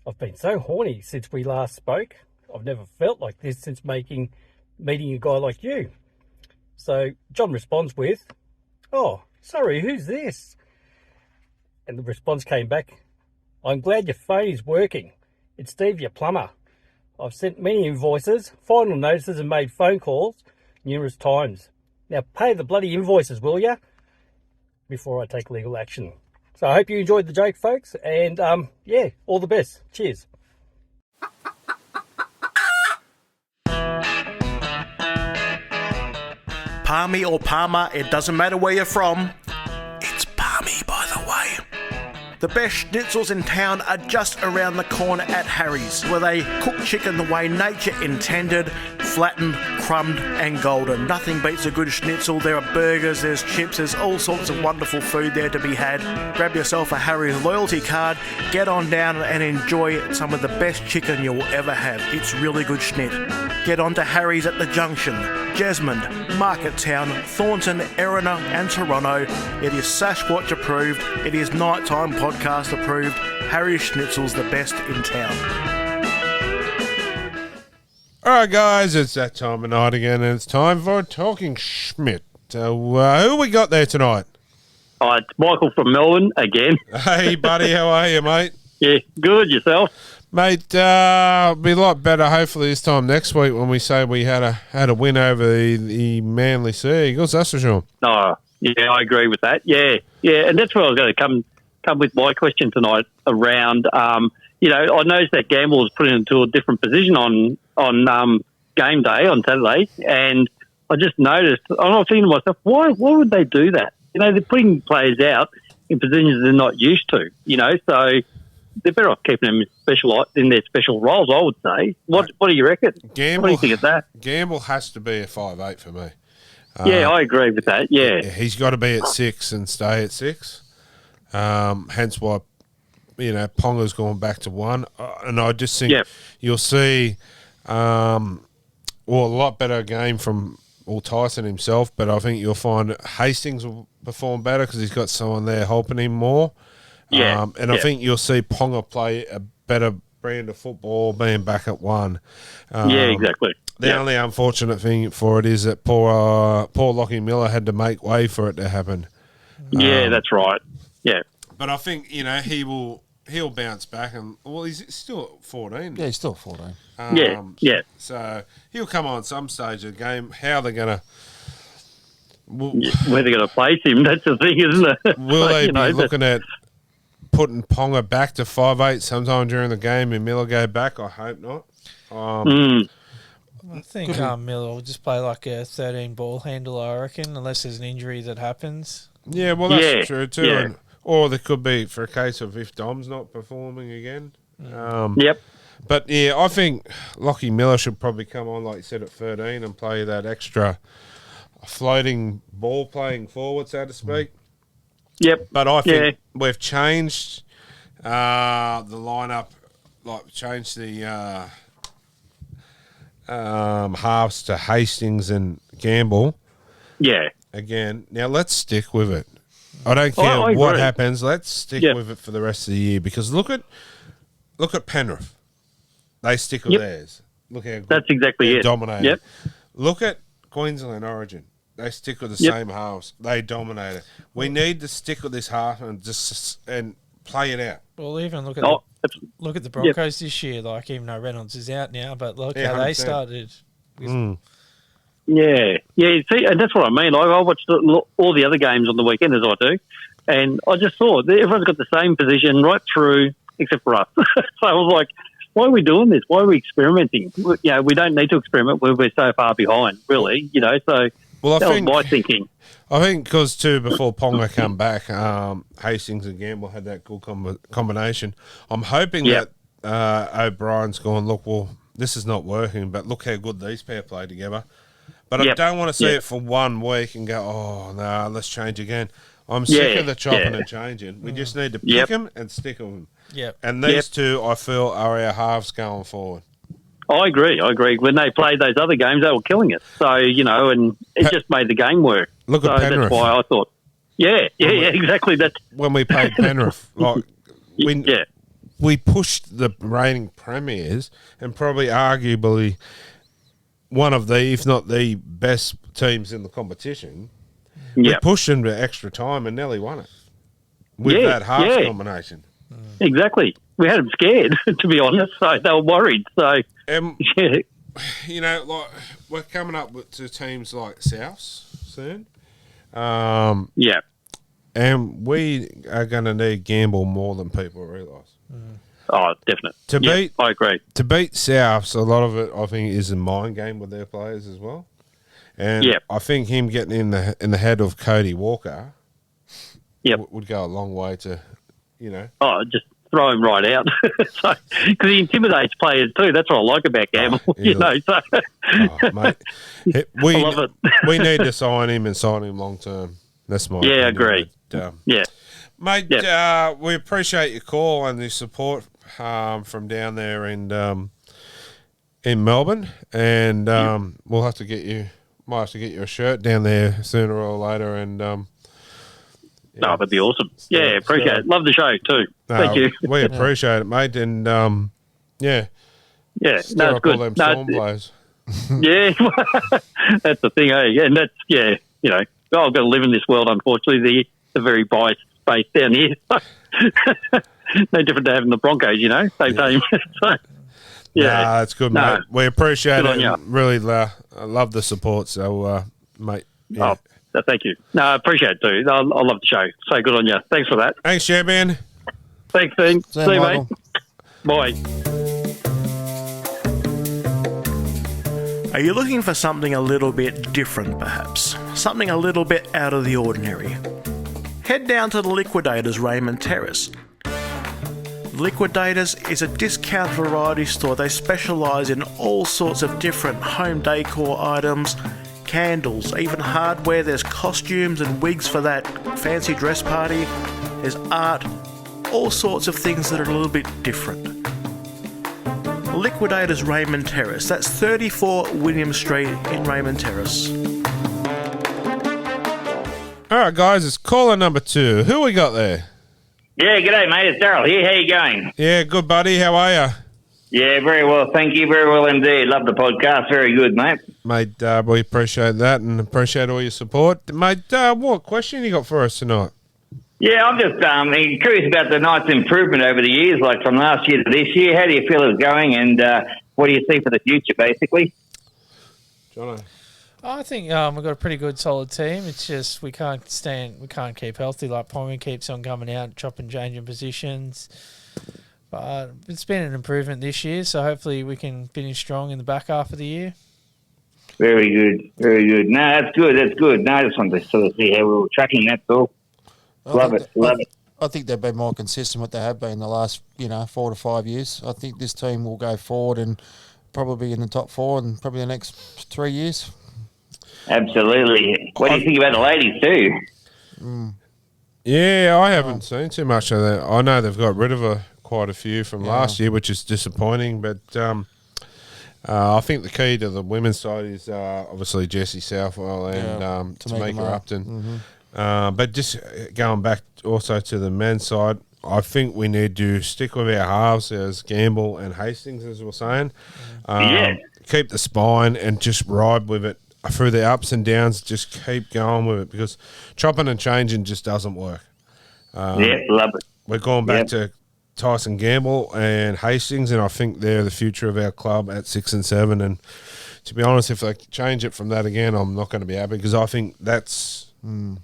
I've been so horny since we last spoke. I've never felt like this since meeting a guy like you." So John responds with, "Oh, sorry, who's this?" And the response came back, "I'm glad your phone is working. It's Steve, your plumber. I've sent many invoices, final notices and made phone calls numerous times. Now pay the bloody invoices, will ya? Before I take legal action." So I hope you enjoyed the joke, folks, and yeah, all the best. Cheers. Palmy or Palmer, it doesn't matter where you're from. It's Palmy, by the way. The best schnitzels in town are just around the corner at Harry's, where they cook chicken the way nature intended, flattened, crumbed and golden. Nothing beats a good schnitzel. There are burgers, there's chips, there's all sorts of wonderful food there to be had. Grab yourself a Harry's loyalty card, get on down and enjoy some of the best chicken you'll ever have. It's really good schnit. Get on to Harry's at the Junction, Jesmond, Marketown, Thornton, Erina and Toronto. It is Sasquatch approved. It is Nighttime Podcast approved. Harry's Schnitzel's the best in town. All right, guys, it's that time of night again, and it's time for Talking Schmidt. So, who we got there tonight? Hi, it's Michael from Melbourne again. Hey, buddy, how are you, mate? Yeah, good. Yourself? Mate, be a lot better hopefully this time next week when we say we had a win over the Manly Sea Eagles, that's for sure. Oh, yeah, I agree with that. Yeah, and that's where I was going to come with my question tonight around, I noticed that Gamble was put into a different position on game day on Saturday, and I just noticed, I'm not thinking to myself, why would they do that? They're putting players out in positions they're not used to, so they're better off keeping them in their special roles, I would say. What do you reckon? What do you think of that? Gamble has to be a 5'8" for me. Yeah, I agree with that, yeah. He's got to be at 6 and stay at 6. Hence why, Ponga's gone back to 1. And I just think you'll see a lot better game from Tyson himself, but I think you'll find Hastings will perform better because he's got someone there helping him more. I think you'll see Ponga play a better brand of football, being back at one. Yeah, exactly. The only unfortunate thing for it is that poor Lockie Miller had to make way for it to happen. Yeah, that's right. Yeah. But I think, he'll bounce back. And he's still at 14. Yeah, he's still 14. Yeah. So he'll come on some stage of the game. How they're going to... Where they're going to place him, that's the thing, isn't it? Will they be looking at putting Ponga back to 5'8" sometime during the game and Miller go back? I hope not. I think Miller will just play like a 13 ball handler, I reckon, unless there's an injury that happens. Yeah, well, that's true too. Yeah. Or there could be for a case of if Dom's not performing again. Yep. But, yeah, I think Lockie Miller should probably come on, like you said, at 13 and play that extra floating ball playing forward, so to speak. Yep. But I think we've changed the lineup, changed the halves to Hastings and Gamble. Yeah. Again, now let's stick with it. I don't care what happens. Let's stick with it for the rest of the year because look at Penrith. They stick with theirs. Look how good that's exactly it. Dominated. Yep. Look at Queensland Origin. They stick with the same halves. They dominate it. We need to stick with this half and play it out. Well, even look at the Broncos this year. Like, even though Reynolds is out now, but look how 100%. They started. Yeah. See, and that's what I mean. I watched all the other games on the weekend as I do, and I just saw everyone's got the same position right through except for us. So I was like, why are we doing this? Why are we experimenting? We don't need to experiment when we're so far behind, really. So. Well, that was my thinking. I think because, too, before Ponga come back, Hastings and Gamble had that good combination. I'm hoping that O'Brien's gone, look, well, this is not working, but look how good these pair play together. But I don't want to see it for 1 week and go, oh, no, let's change again. I'm sick of the chopping and changing. We just need to pick them and stick them. Yep. And these two, I feel, are our halves going forward. I agree. When they played those other games, they were killing it. So, and it just made the game work. Look at Penrith. That's why I thought, exactly. That's when we played Penrith. We pushed the reigning premiers and probably arguably one of the, if not the best teams in the competition. We pushed them to extra time and nearly won it with that half combination. Exactly. We had them scared, to be honest. So they were worried. So, we're coming up to teams like Souths soon. And we are going to need Gamble more than people realise. Oh, definitely. I agree. To beat Souths, a lot of it, I think, is a mind game with their players as well. And I think him getting in the head of Cody Walker would go a long way to, Oh, just throw him right out. Because he intimidates players too. That's what I like about Gamble. Mate, I love it. We need to sign him and sign him long term. That's my opinion. I agree. Mate, we appreciate your call and the support from down there in Melbourne, and we'll have to get you. Might have to get you a shirt down there sooner or later, and. That'd be awesome. Appreciate it. Love the show too. Thank you. We appreciate it, mate. And it's good. All them storm players. That's the thing, and that's I've got to live in this world. Unfortunately, the very biased space down here. No different to having the Broncos, same team. That's good, mate. We appreciate it. And really, I love the support. So, mate. Yeah. Thank you. No, I appreciate it too. I love the show. So good on you. Thanks for that. Thanks, champion. Thanks, Dean. See you, mate. Bye. Are you looking for something a little bit different, perhaps? Something a little bit out of the ordinary? Head down to the Liquidators, Raymond Terrace. Liquidators is a discount variety store. They specialise in all sorts of different home decor items, candles, even hardware. There's costumes and wigs for that fancy dress party. There's art, all sorts of things that are a little bit different. Liquidators Raymond Terrace. That's 34 William Street in Raymond Terrace. All right, guys, it's caller number 2. Who we got there? Yeah, g'day, mate. It's Daryl here. How you going? Yeah, good, buddy. How are you? Yeah, very well. Thank you. Very well indeed. Love the podcast. Very good, mate. Mate, we appreciate that and appreciate all your support. Mate, what question you got for us tonight? Yeah, I'm just curious about the Knights' improvement over the years, like from last year to this year. How do you feel it's going, and what do you see for the future, basically? Jono. I think we've got a pretty good, solid team. It's just we can't keep healthy. Like Ponga keeps on coming out, chopping, changing positions. But it's been an improvement this year, so hopefully we can finish strong in the back half of the year. Very good, very good. No, that's good, that's good. No, I just wanted to sort of see how we were tracking, that's all. Love it. I think they've been more consistent what they have been the last, 4 to 5 years. I think this team will go forward and probably in the top 4 in probably the next 3 years. Absolutely. What do you think about the ladies too? Yeah, I haven't seen too much of that. I know they've got rid of quite a few from last year, which is disappointing. But I think the key to the women's side is obviously Jessie Southwell and Tamika Upton. But just going back also to the men's side, I think we need to stick with our halves as Gamble and Hastings, as we're saying. Keep the spine and just ride with it through the ups and downs. Just keep going with it because chopping and changing just doesn't work. Love it. We're going back to Tyson Gamble and Hastings, and I think they're the future of our club at 6 and 7. And to be honest, if they change it from that again, I'm not going to be happy because I think that's, you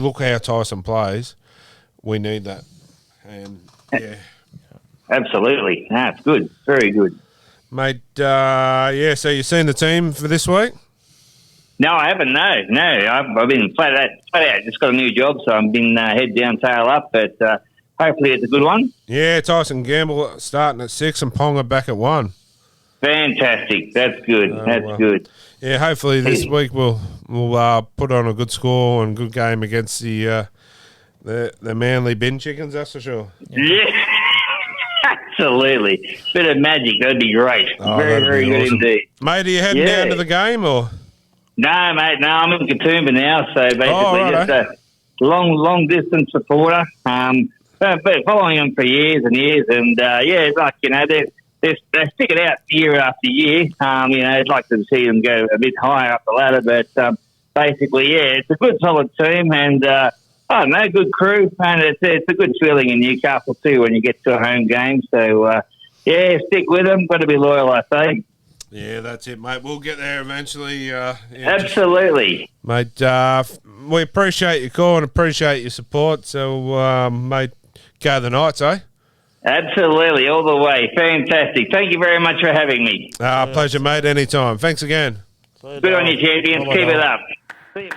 look how Tyson plays, we need that. And absolutely. That's good. Very good. Mate, so you've seen the team for this week? No, I haven't. No. I've been flat out. Just got a new job, so I've been head down, tail up, but hopefully it's a good one. Yeah, Tyson Gamble starting at 6 and Ponga back at 1. Fantastic. That's good. Good. Yeah, hopefully this week we'll put on a good score and good game against the Manly bin chickens, that's for sure. Yeah. Absolutely. Bit of magic. That'd be great. Very good awesome. indeed. Mate, are you heading down to the game or? No, mate. No, I'm in Katoomba now, so basically just a long distance supporter. But following them for years and years, and it's like they stick it out year after year. I'd like to see them go a bit higher up the ladder, but basically, it's a good solid team, and I don't know, good crew, and it's a good feeling in Newcastle too when you get to a home game. So stick with them. Got to be loyal, I say. Yeah, that's it, mate. We'll get there eventually. Absolutely. Mate, we appreciate your call and appreciate your support. So, mate, go the Knights, eh? Absolutely, all the way. Fantastic. Thank you very much for having me. Pleasure, mate, anytime. Thanks again. Good on you, champions. Keep it up. See you.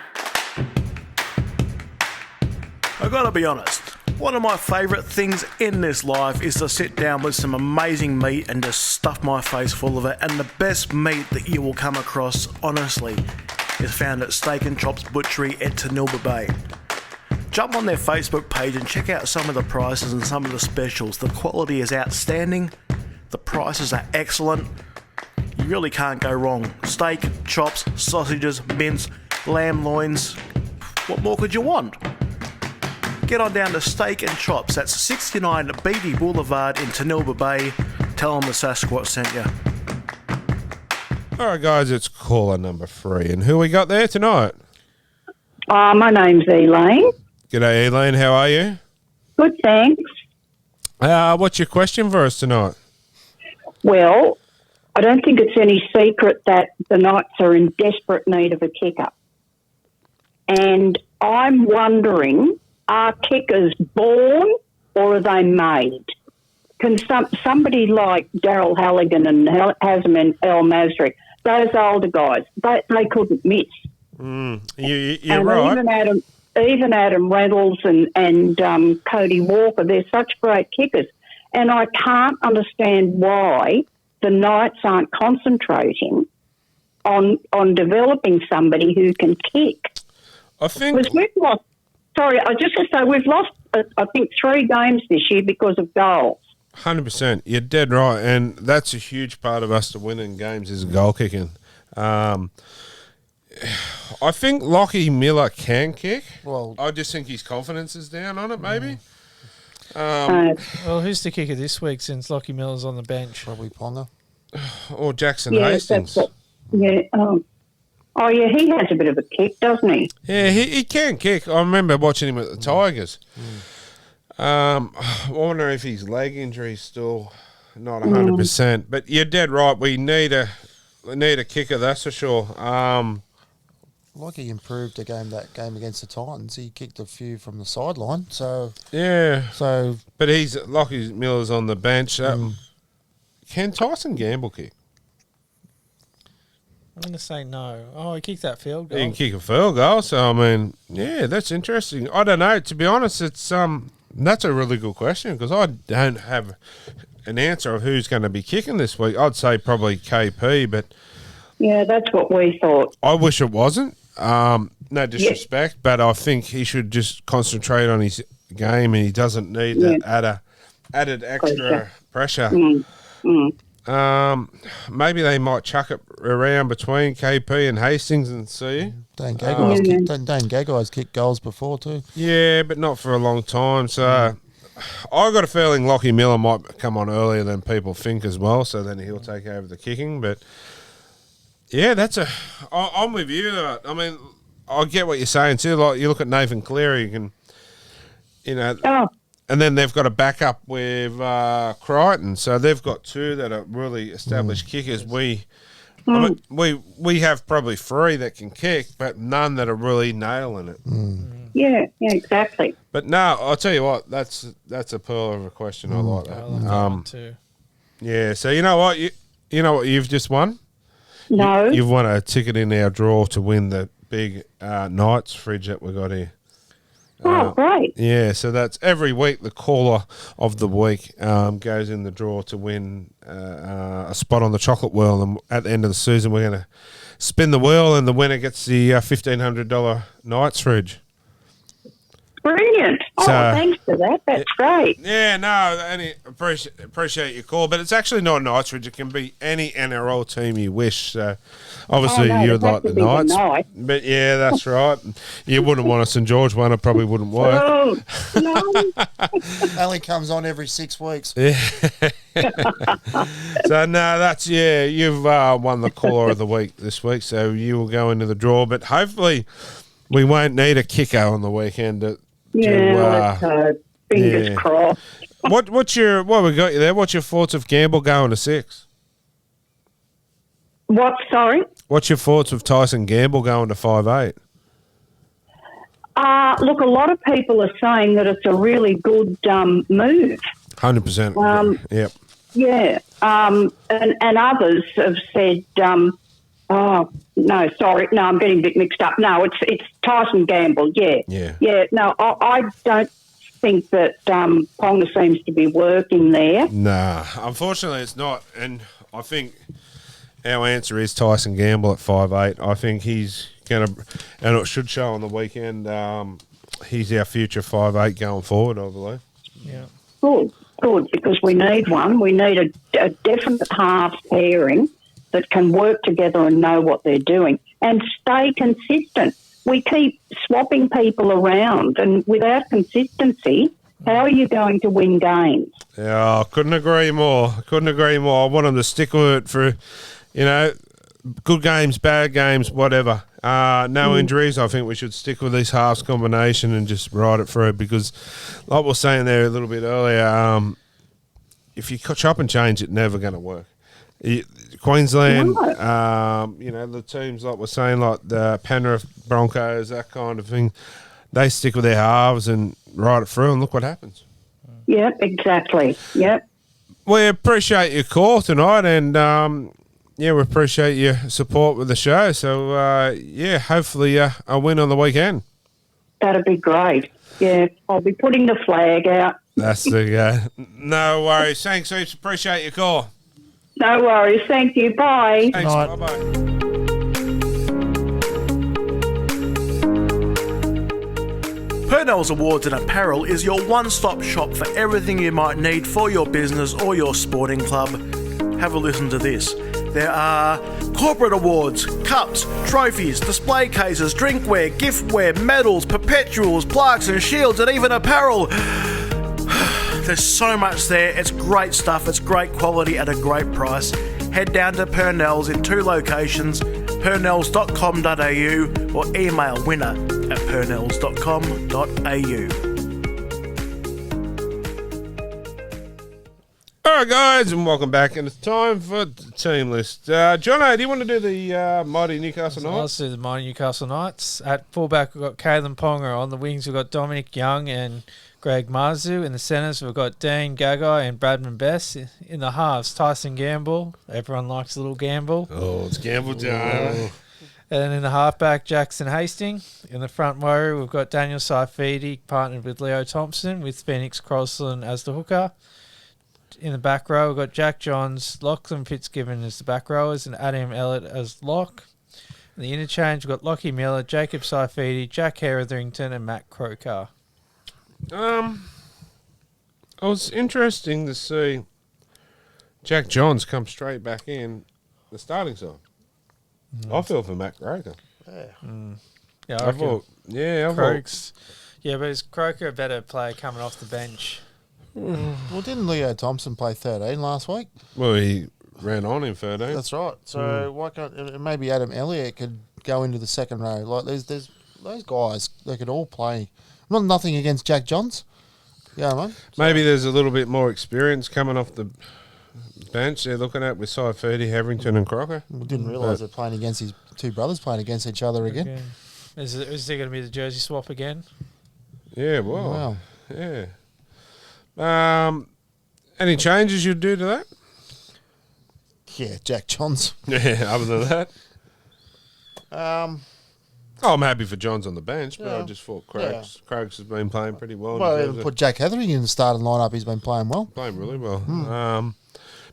I gotta be honest, one of my favourite things in this life is to sit down with some amazing meat and just stuff my face full of it, and the best meat that you will come across, honestly, is found at Steak and Chops Butchery at Tanilba Bay. Jump on their Facebook page and check out some of the prices and some of the specials. The quality is outstanding, the prices are excellent, you really can't go wrong. Steak, chops, sausages, mince, lamb loins, what more could you want? Get on down to Steak and Chops. That's 69 Beatty Boulevard in Tanilba Bay. Tell them the Sasquatch sent you. All right, guys, it's caller number 3. And who we got there tonight? My name's Elaine. G'day, Elaine. How are you? Good, thanks. What's your question for us tonight? Well, I don't think it's any secret that the Knights are in desperate need of a kicker. And I'm wondering, are kickers born or are they made? Can somebody like Daryl Halligan and Hazem and El Masrick, those older guys, they couldn't miss. You're right. Even Adam Reynolds and Cody Walker, they're such great kickers. And I can't understand why the Knights aren't concentrating on developing somebody who can kick. I think... Because we've lost... Sorry, I just want to say we've lost, I think, 3 games this year because of goals. 100%. You're dead right, and that's a huge part of us to winning games is goal kicking. I think Lockie Miller can kick. Well, I just think his confidence is down on it, maybe. Well, who's the kicker this week since Lockie Miller's on the bench? Probably Ponga. Or Jackson Yeah, Hastings. that's what, yeah. Oh, yeah, he has a bit of a kick, doesn't he? Yeah, he can kick. I remember watching him at the Tigers. I wonder if his leg injury is still not 100%. But you're dead right. We need a kicker, that's for sure. Like he improved that game against the Titans. He kicked a few from the sideline. So yeah. So, but he's Lockie Miller's on the bench. Can Tyson Gamble kick? I'm going to say no. Oh, he kicked that field goal. He can kick a field goal. So I mean, yeah, that's interesting. I don't know. To be honest, it's that's a really good question because I don't have an answer of who's going to be kicking this week. I'd say probably KP, but yeah, that's what we thought. I wish it wasn't. No disrespect, but I think he should just concentrate on his game, and he doesn't need that added extra pressure. Maybe they might chuck it around between KP and Hastings and see. Dane Gaggai's kicked goals before too. Yeah, but not for a long time. So I got a feeling Lockie Miller might come on earlier than people think as well. So then he'll take over the kicking. But yeah, I'm with you. I mean, I get what you're saying too. Like you look at Nathan Cleary, and and then they've got a backup with Crichton, so they've got two that are really established kickers. We have probably three that can kick, but none that are really nailing it. Yeah, exactly. But no, I'll tell you what, that's a pearl of a question. I like that. I like that one too. Yeah, so you know what you've just won? No, You've won a ticket in our draw to win the big Knights fridge that we got here. Oh, great. Yeah, so that's every week the caller of the week goes in the draw to win a spot on the chocolate wheel. And at the end of the season, we're going to spin the wheel and the winner gets the $1,500 Knights fridge. Brilliant. Oh, So- thanks for that. That's great. Yeah, no, appreciate your call. But it's actually not Knights fridge. It can be any NRL team you wish. So obviously no, you'd it has like to the be the Knights. Knights. But yeah, that's right. You wouldn't want a St George one. It probably wouldn't work. Oh, no. Ali comes on every 6 weeks. Yeah. So no, that's you've won the caller of the week this week, so you will go into the draw. But hopefully, we won't need a kicker on the weekend. Let's hope. Fingers crossed. What we got you there? What's your thoughts of Gamble going to 6? What? Sorry. What's your thoughts of Tyson Gamble going to 5'8"? Look, a lot of people are saying that it's a really good move. 100%. Yep. Yeah. And others have said, oh, no, sorry. No, I'm getting a bit mixed up. No, it's Tyson Gamble. Yeah. Yeah. No, I don't think that Ponga seems to be working there. Nah, unfortunately it's not. And I think our answer is Tyson Gamble at 5'8". I think he's going to, and it should show on the weekend, he's our future 5'8" going forward, I believe. Yeah. Good, because we need one. We need a definite half pairing that can work together and know what they're doing and stay consistent. We keep swapping people around, and without consistency, how are you going to win games? Yeah, I couldn't agree more. I want them to stick with it for, good games, bad games, whatever. No injuries. I think we should stick with this halves combination and just ride it through because, like we were saying there a little bit earlier, if you chop and change, it's never going to work. Queensland, the teams like we're saying, like the Penrith Broncos, that kind of thing, they stick with their halves and ride it through and look what happens. Yep, exactly. Yep. We appreciate your call tonight and, we appreciate your support with the show. So, hopefully a win on the weekend. That'd be great. Yeah, I'll be putting the flag out. That's the go. No worries. Thanks, heaps. Appreciate your call. No worries. Thank you. Bye. Thanks. Night. Bye-bye. Purnell's Awards and Apparel is your one-stop shop for everything you might need for your business or your sporting club. Have a listen to this. There are corporate awards, cups, trophies, display cases, drinkware, giftware, medals, perpetuals, plaques and shields, and even apparel. There's so much there. It's great stuff. It's great quality at a great price. Head down to Purnell's in 2 locations, purnells.com.au or email winner@purnells.com.au. All right, guys, and welcome back. And it's time for the team list. Jono, do you want to do the mighty Newcastle Knights? Let's do the mighty Newcastle Knights. At fullback, we've got Caelan Ponga. On the wings, we've got Dominic Young and Greg Marzu. In the centres, we've got Dean Gagai and Bradman Best. In the halves, Tyson Gamble. Everyone likes a little Gamble. Oh, it's Gamble time. And in the halfback, Jackson Hastings. In the front row, we've got Daniel Saifidi partnered with Leo Thompson, with Phoenix Crosland as the hooker. In the back row, we've got Jack Johns, Lachlan Fitzgibbon as the back rowers, and Adam Ellett as lock. In the interchange, we've got Lockie Miller, Jacob Saifidi, Jack Hetherington, and Matt Croker. It was interesting to see Jack Johns come straight back in the starting side. I feel for Matt Croker. Yeah, I thought, Croaks. Yeah, but is Croker a better player coming off the bench? Well, didn't Leo Thompson play 13 last week? Well, he ran on in 13. That's right. So why can't maybe Adam Elliott could go into the second row? Like there's those guys, they could all play. Nothing against Jack Johns. Yeah, man. Maybe there's a little bit more experience coming off the bench they're looking at with Saifidi, Hetherington and Crocker. We didn't realise they're playing against his two brothers playing against each other again. Is there going to be the jersey swap again? Yeah, well, Wow. yeah. Any changes you'd do to that? Yeah, Jack Johns. Yeah, other than that? Um, I'm happy for Johns on the bench, but Yeah. I just thought Croaks has been playing pretty well. well, even put Jack Hetherington in the starting lineup. He's been playing well. Playing really well.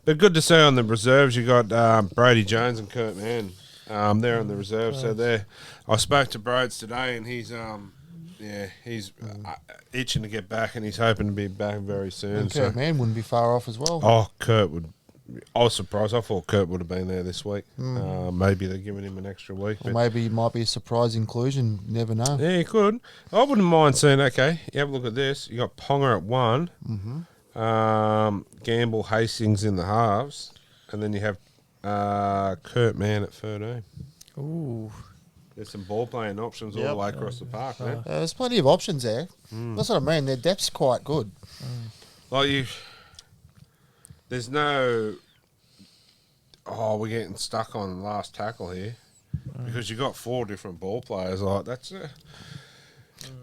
But good to see on the reserves. You got Brady Jones and Kurt Mann. They're on the reserve, so there. I spoke to Broads today, and he's itching to get back, and he's hoping to be back very soon. And Kurt Mann wouldn't be far off as well. Oh, Kurt would. I was surprised. I thought Kurt would have been there this week. Maybe they're giving him an extra week. Or maybe he might be a surprise inclusion. You never know. Yeah, he could. I wouldn't mind seeing. Okay, you have a look at this. You got Ponga at 1. Gamble, Hastings in the halves, and then you have Kurt Mann at 13. Ooh. There's some ball playing options all the way across the park, man. There's plenty of options there. That's what I mean. Their depth's quite good. Like there's no. Oh, we're getting stuck on last tackle here because you got 4 different ball players. Like that's.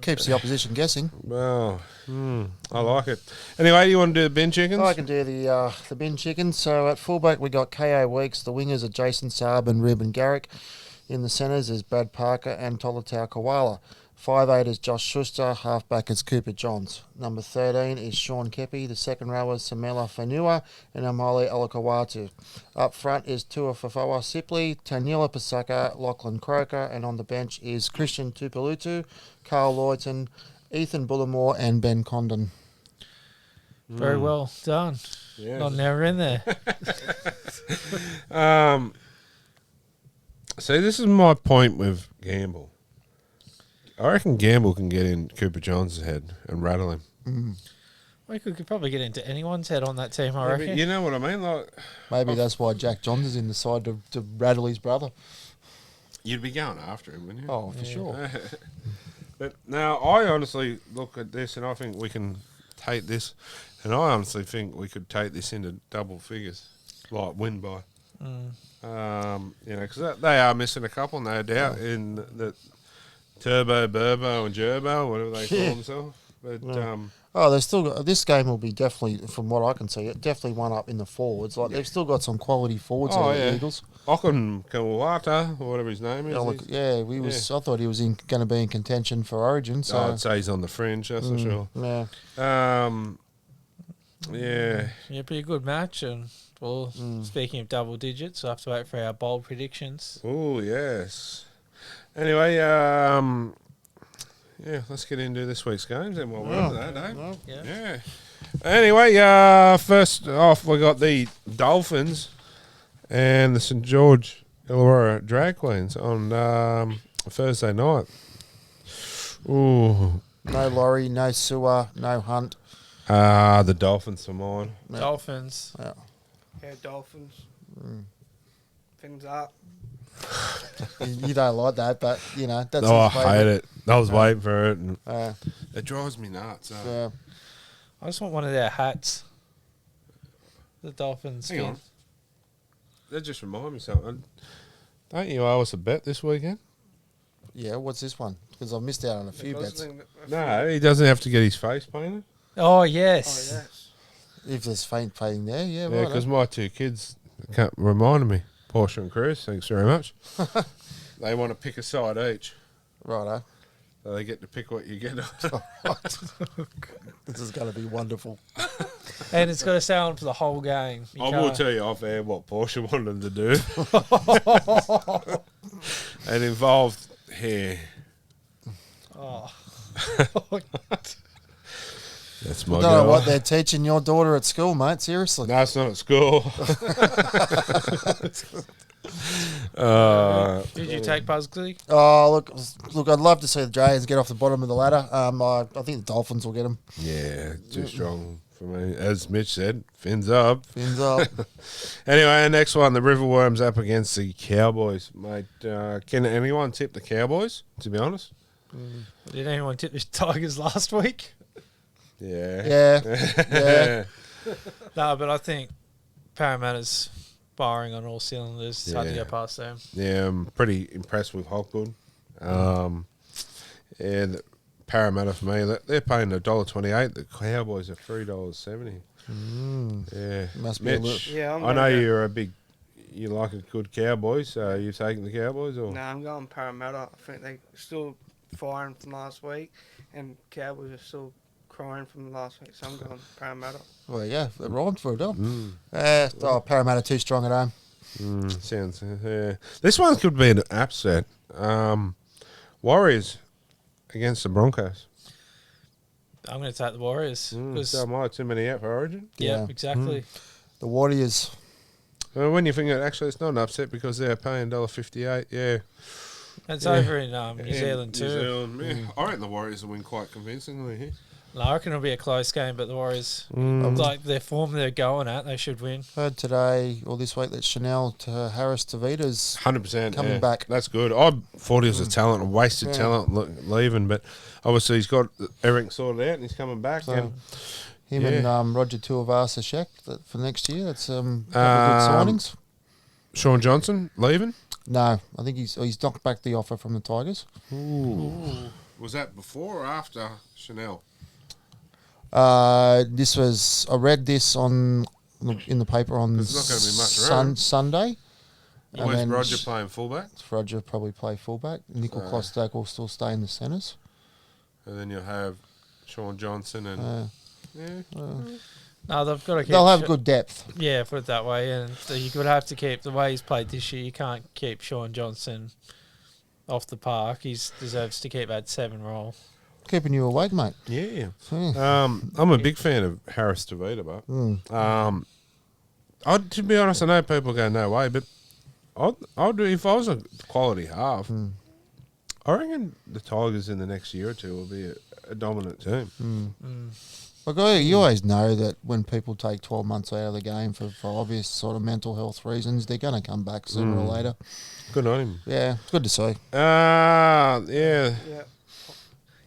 Keeps the opposition guessing. Well, I like it. Anyway, you want to do the bin chickens? I can do the bin chickens. So at fullback we got K.O. Weeks. The wingers are Jason Saab and Ruben Garrick. In the centres is Brad Parker and Tolatau Koala. 5'8" is Josh Schuster. Halfback is Cooper Johns. Number 13 is Sean Kepi. The second row is Samela Fanua and Amole Olakawatu. Up front is Tua Fafawa Sipley, Taniela Pasaka, Lachlan Croker, and on the bench is Christian Tupelutu, Carl Lawton, Ethan Bullimore, and Ben Condon. Very well done. Yeah. Not an error in there. See, this is my point with Gamble. I reckon Gamble can get in Cooper Johns' head and rattle him. We could probably get into anyone's head on that team, I Yeah, reckon. but you know what I mean? Like, Maybe that's why Jack Johns is in the side to rattle his brother. you'd be going after him, wouldn't you? Oh, for sure. But now, I honestly look at this and I think we can take this, and I honestly think we could take this into double figures, like win by. Because they are missing a couple, no doubt, in the Turbo, Burbo, and Gerbo, whatever they call themselves. But They've still got this game will be definitely, from what I can see, it definitely one up in the forwards. Like they've still got some quality forwards there, the Eagles. Okun Kawata, or whatever his name is. I thought he was going to be in contention for Origin. So I'd say he's on the fringe, that's for sure. Yeah. Yeah. It'd be a good match. And, well, speaking of double digits, we'll have to wait for our bold predictions. Oh, yes. Anyway, let's get into this week's games then while we're on that, eh? Yeah. Anyway, first off, we got the Dolphins and the St. George Illawarra Drag Queens on Thursday night. Ooh. No Laurie, no Sewer, no Hunt. The Dolphins for mine. Dolphins. Yeah. Yeah, Dolphins. Fins up. You don't like that, but, you know, that's Oh, I his favourite. hate it. I was waiting for it. And Uh, it drives me nuts. I just want one of their hats. The Dolphins. Hang on. fins. That just reminded me of something. Don't you owe us a bet this weekend? yeah, what's this one? Because I've missed out on a few bets. No, he doesn't have to get his face painted. Oh, Oh, yes. yes. If there's faint painting there, yeah, Yeah, right. because my two kids reminded me. Portia and Chris, thanks very much. They want to pick a side each. Righto. So they get to pick what you get. This is going to be wonderful. And it's got to stay on for the whole game. You I will can't- tell you off air what Portia wanted to do. It involved hair. Oh. That's I my don't know girl. what they're teaching your daughter at school, mate. Seriously. No, it's not at school. Did you take Buzzley? Oh, look! I'd love to see the Dragons get off the bottom of the ladder. I think the Dolphins will get them. Yeah, too strong for me. As Mitch said, fins up. Fins up. Anyway, next one, the Riverworms up against the Cowboys. Mate, can anyone tip the Cowboys, to be honest? Did anyone tip the Tigers last week? Yeah. Yeah. No, but I think Parramatta's firing on all cylinders. It's hard to Yeah. go past them. Yeah, I'm pretty impressed with Hopgood. And Parramatta for me, they're paying $1.28. The Cowboys are $3.70. Yeah, Must be a Mitch. little- Yeah, I'm I know gonna go- you like a good Cowboys. So you taking the Cowboys or? No, I'm going Parramatta. I think they're still firing from last week, and Cowboys are still crying from last week, so I'm going Parramatta. Well, yeah, they rhymed for a dog. Parramatta too strong at home. Sounds. Yeah. This one could be an upset. Warriors against the Broncos. I'm going to take the Warriors. 'cause- So am I. Too many out for Origin. yeah, Yeah. exactly. The Warriors. Well, when you think that, actually, it's not an upset because they're paying $1.58. Yeah. It's over in New Zealand too. New Zealand, yeah. I reckon the Warriors will win quite convincingly here. No, I reckon it'll be a close game, but the Warriors, like their form they're going at, they should win. Heard today or this week that Chanel to Harris Tavita's 100% coming back. That's good. I thought he was a talent, a wasted Yeah. talent leaving, but obviously he's got everything sorted out and he's coming back. So, and him Yeah. and Roger Tuivasa-Sheck for next year. That's couple of good signings. Sean Johnson leaving. No, I think he's knocked back the offer from the Tigers. Was that before or after Chanel? I read this in the paper on There's not gonna be much around. Sunday. And Where's then Roger playing fullback? Roger probably play fullback. Nickel Klostak will still stay in the centres. And then you'll have Sean Johnson and No, they've got to keep. They'll have good depth. Yeah, put it that way, and so you would have to keep the way he's played this year. You can't keep Sean Johnson off the park. He deserves to keep that 7 role. Keeping you awake, mate. Yeah. Yeah. I'm a big fan of Harris Tavita, but to be honest, I know people go no way, but I'll do if I was a quality half. I reckon the Tigers in the next year or two will be a dominant team. Look, you always know that when people take 12 months out of the game for obvious sort of mental health reasons, they're going to come back sooner or later. Good on him. Yeah, it's good to see. Yeah. Yeah.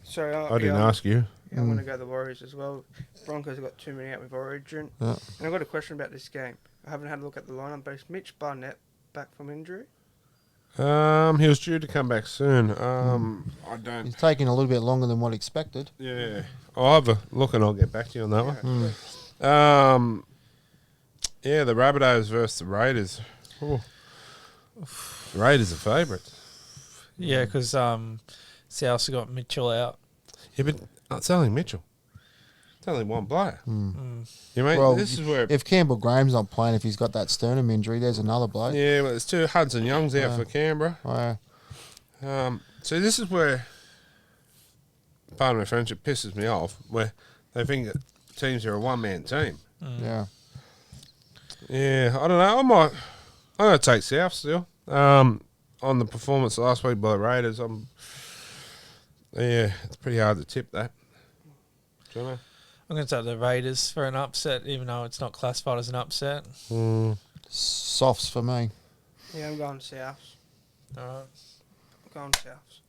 Sorry, I didn't ask you. Yeah, I'm going to go the Warriors as well. Broncos have got too many out with Origin. Yeah. And I've got a question about this game. I haven't had a look at the lineup, but is Mitch Barnett back from injury? He was due to come back soon. I don't. It's taking a little bit longer than what expected. Yeah, I'll have a look and I'll get back to you on that one. Yeah, the Rabbitohs versus the Raiders. Ooh. The Raiders are favourites. Yeah, because South's got Mitchell out. Yeah, but it's only Mitchell. It's only one player. You mean Well, this is where? if Campbell Graham's not playing, if he's got that sternum injury, there's another bloke. Yeah, well, it's 2 Hudson Young's out for Canberra. So this is where, pardon my French, it pisses me off, where they think that teams are a one-man team. Yeah. Yeah, I don't know. I'm going to take South still. On the performance last week by the Raiders, it's pretty hard to tip that. Do you know? I'm going to take the Raiders for an upset, even though it's not classified as an upset. Softs for me. Yeah, I'm going Souths. All right. I'm going Souths.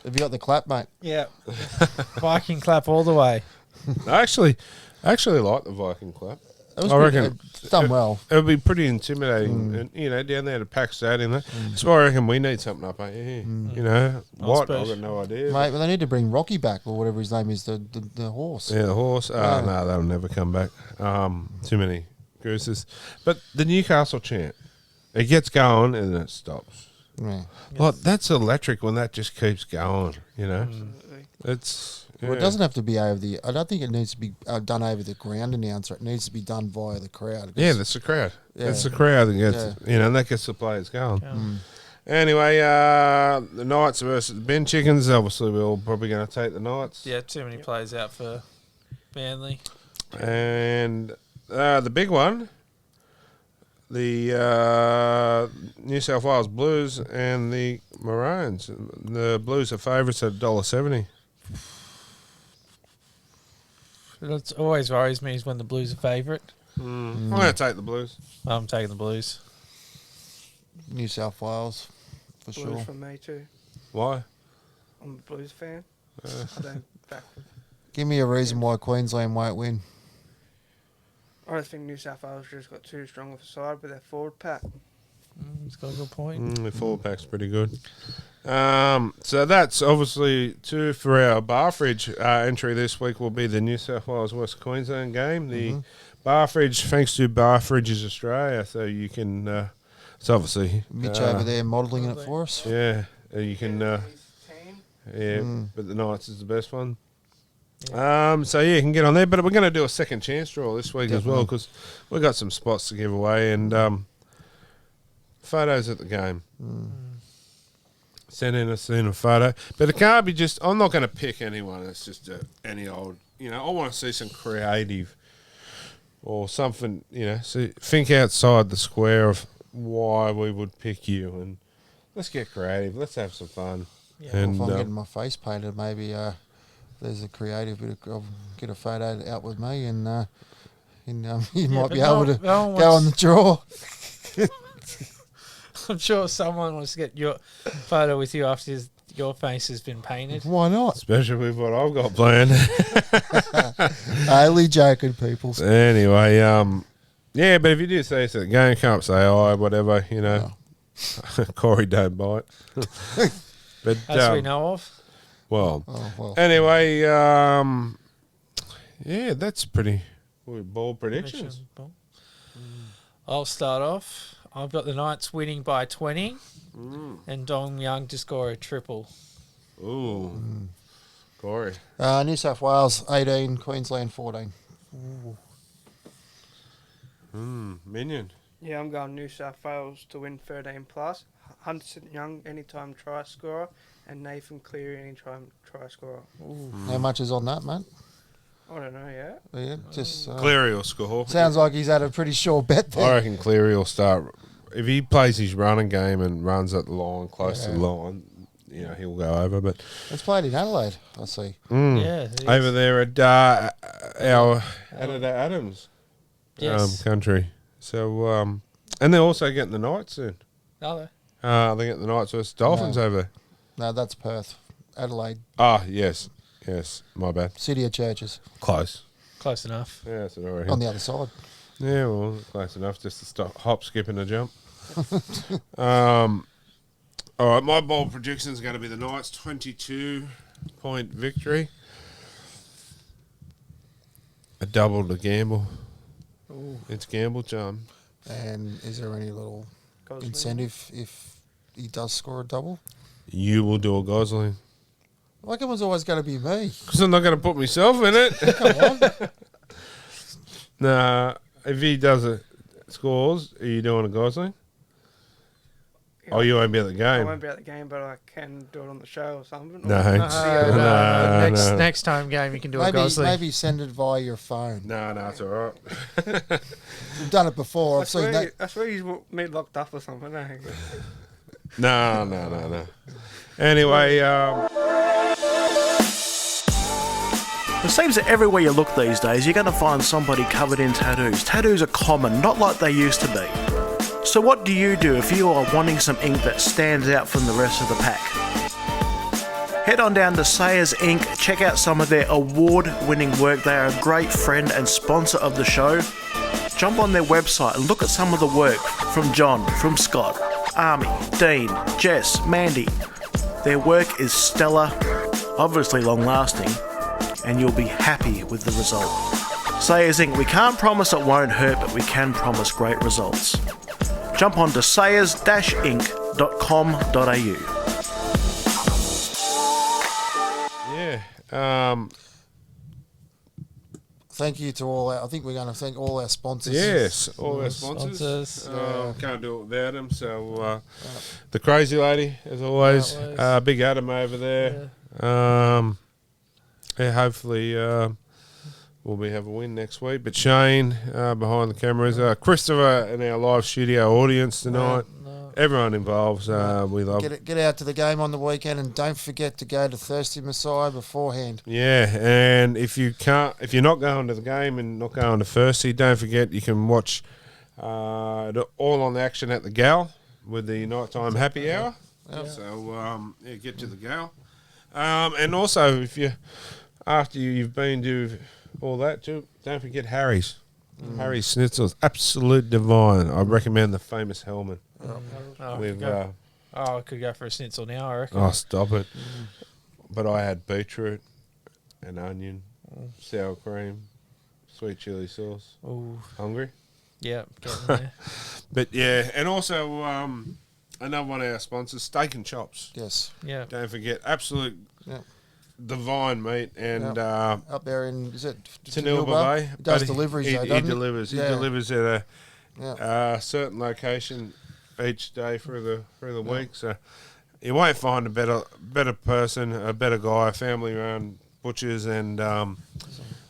Have you got the clap, mate? Yeah. Viking clap all the way. I actually like the Viking clap. It was I good. reckon It's done well. It would be pretty intimidating, and down there at a packed stadium. That's why I reckon we need something up here. You know what? suppose. I've got no idea. Mate, but they need to bring Rocky back, or whatever his name is, the horse. Yeah, the horse. Oh, no, that'll never come back. Too many gooses. But the Newcastle chant, it gets going and then it stops. Yeah. Well, that's electric when that just keeps going. You know, it's. Well, it doesn't have to be over the. I don't think it needs to be done over the ground announcer. It needs to be done via the crowd. Yeah, that's the crowd. Yeah. That's the crowd that gets, and that gets the players going. Anyway, the Knights versus the Ben Chickens. Obviously, we're all probably going to take the Knights. Yeah, too many players out for Manly. And the big one, the New South Wales Blues and the Maroons. The Blues are favourites at $1.70. It always worries me is when the Blues are favourite. I'm going to take the Blues. I'm taking the Blues. New South Wales, for Blues sure. for me too. Why? I'm a Blues fan. I don't back them. Give me a reason why Queensland won't win. I don't think New South Wales just got too strong of a side with their forward pack. It's got a good point. The full pack's pretty good. So that's obviously two for our Barfridge entry this week will be the New South Wales West Queensland game. The Barfridge, thanks to Barfridges Australia, so you can. It's obviously Mitch over there modelling it for us. Yeah, you can. Team. But the Knights is the best one. So you can get on there, but we're going to do a second chance draw this week as well because we've got some spots to give away and photos at the game. Send in a photo, but it can't be just. I'm not going to pick anyone. It's just any old. I want to see some creative or something. So think outside the square of why we would pick you, and let's get creative. Let's have some fun. Yeah. And If I'm getting my face painted, maybe there's a creative bit of get a photo out with me, and you might be able to go on the draw. I'm sure someone wants to get your photo with you after your face has been painted. Why not? Especially with what I've got planned. Only joking, people. Anyway, yeah, but if you do say so, go and come up, say hi, whatever, Corey don't bite. But As we know of. Well, well. Anyway, yeah, that's pretty bold predictions. I'll start off. I've got the Knights winning by 20 and Dong Young to score a triple. Ooh. Corey. New South Wales 18, Queensland 14. Minion. Yeah, I'm going New South Wales to win 13 plus. Hudson Young anytime try scorer and Nathan Cleary anytime try scorer. How much is on that, mate? I don't know yet. Yeah, just Cleary will score. sounds like he's had a pretty sure bet there. I reckon Cleary will start. If he plays his running game and runs at the line, close to the line, he'll go over. But It's played in Adelaide, I see. Yeah. it is. over there at our Adams Yes. country. So, and they're also getting the Knights soon. Are they? They're getting the Knights versus Dolphins over there. No, that's Perth. Adelaide, Yes, my bad. City of Churches, Close. Close enough. Yeah, that's what I reckon. on the other side. Yeah, well, close enough just to stop hop, skip, and a jump. All right, my bold prediction is going to be the Knights 22-point victory. A double to gamble. It's gamble time. And is there any little Gosling. incentive if he does score a double? You will do a Gosling. Like it was always going to be me. Because I'm not going to put myself in it. Come on. Nah, if he does it, scores, are you doing a Gosling? Yeah, You won't be at the I game. won't be at the game, but I can do it on the show or something. No. Or No. Next home game you can do a Gosling. Maybe send it via your phone. No, it's all right. We've done it before. I've seen that. I swear he's me locked up or something. Eh? No. Anyway, It seems that everywhere you look these days, you're going to find somebody covered in tattoos. Tattoos are common, not like they used to be. So what do you do if you are wanting some ink that stands out from the rest of the pack? Head on down to Sayers Ink, check out some of their award-winning work. They are a great friend and sponsor of the show. Jump on their website and look at some of the work from John, from Scott, Army, Dean, Jess, Mandy. Their work is stellar, obviously long-lasting, and you'll be happy with the result. Sayers Ink, we can't promise it won't hurt, but we can promise great results. Jump on to sayers-ink.com.au. Thank you to all I think we're going to thank all our sponsors. Yes, all our sponsors. Can't do it without them. So the crazy lady, as always. Big Adam over there. Hopefully we'll have a win next week. But Shane behind the cameras, Christopher in our live studio audience tonight. Everyone involved, we love. Get out to the game on the weekend, and don't forget to go to Thirsty Messiah beforehand. Yeah, and if you're not going to the game and not going to Thirsty, don't forget you can watch all on the action at the Gal with the nighttime happy hour. Yep. So get to the Gal, and also after you've been to all that too, don't forget Harry's. Harry's Schnitzel is absolute divine. I recommend the famous Hellman. I could go for a schnitzel now, I reckon. Oh, stop it. But I had beetroot and onion, sour cream, sweet chili sauce. Ooh. Hungry? Yeah, getting there. But yeah, and also another one of our sponsors, Steak and Chops. Yes. Yeah. Don't forget, absolute divine meat. And up there in, is it Tanilba Bay? He does deliveries, he doesn't delivers. he? He delivers at a certain location each day through the week, so you won't find a better person, a better guy, family-run butchers, and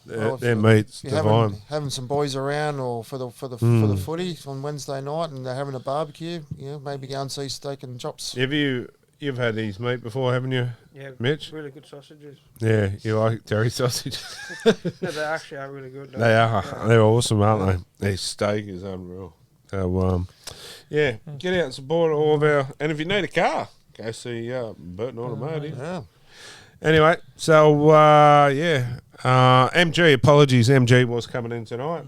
their meat's divine. Having some boys around, or for the footy on Wednesday night, and they're having a barbecue. Maybe go and see Steak and Chops. You've had these meat before, haven't you? Yeah, Mitch. Really good sausages. Yeah, you like terry sausage? No, they actually are really good. They are. Yeah. They're awesome, aren't they? Their steak is unreal. So, get out and support all of our... And if you need a car, go see Burton Automotive. Yeah. Anyway, so, MG, apologies. MG was coming in tonight,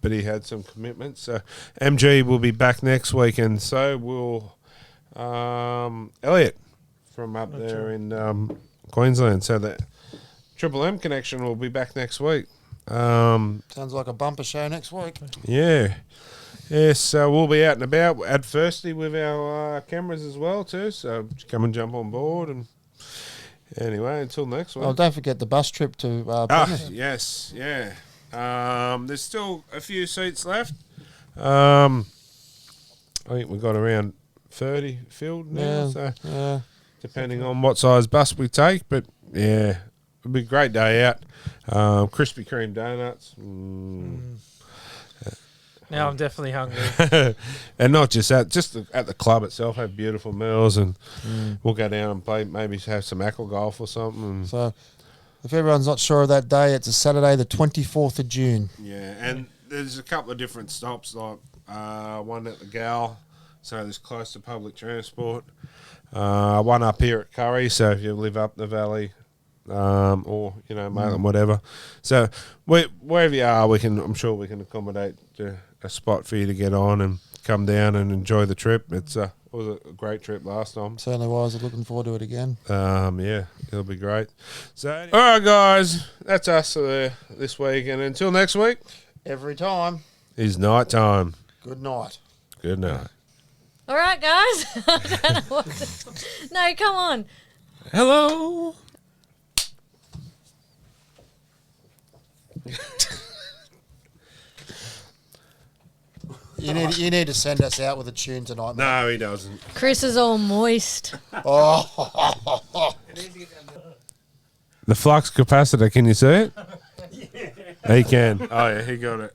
but he had some commitments. So, MG will be back next week, and so will Elliot from up there in Queensland. So, that Triple M connection will be back next week. Sounds like a bumper show next week. Yeah. Yes, so we'll be out and about at Thirsty with our cameras as well too. So come and jump on board. And anyway, until next week. Oh, don't forget the bus trip to Penrith. Yes, yeah. There's still a few seats left. I think we've got around 30 filled now. Depending on what size bus we take, but yeah, it'll be a great day out. Krispy Kreme donuts. Now I'm definitely hungry. And not just that, just at the club itself, have beautiful meals, and we'll go down and play, maybe have some aqua golf or something. So if everyone's not sure of that day, it's a Saturday the 24th of June. Yeah, and there's a couple of different stops, like one at the Gal, so it's close to public transport. One up here at Curry, so if you live up the valley, or Maitland, whatever. So wherever you are, I'm sure we can accommodate a spot for you to get on and come down and enjoy the trip. It was a great trip last time. Certainly was. Looking forward to it again. Yeah, it'll be great. So, all right, guys, that's us this week, and until next week, every time is night time. Good night. Good night. All right, guys. I don't know what no, come on. Hello. You need to send us out with a tune tonight, mate. No, he doesn't. Chris is all moist. Oh. The flux capacitor, can you see it? Yeah. He can. Oh, yeah, he got it.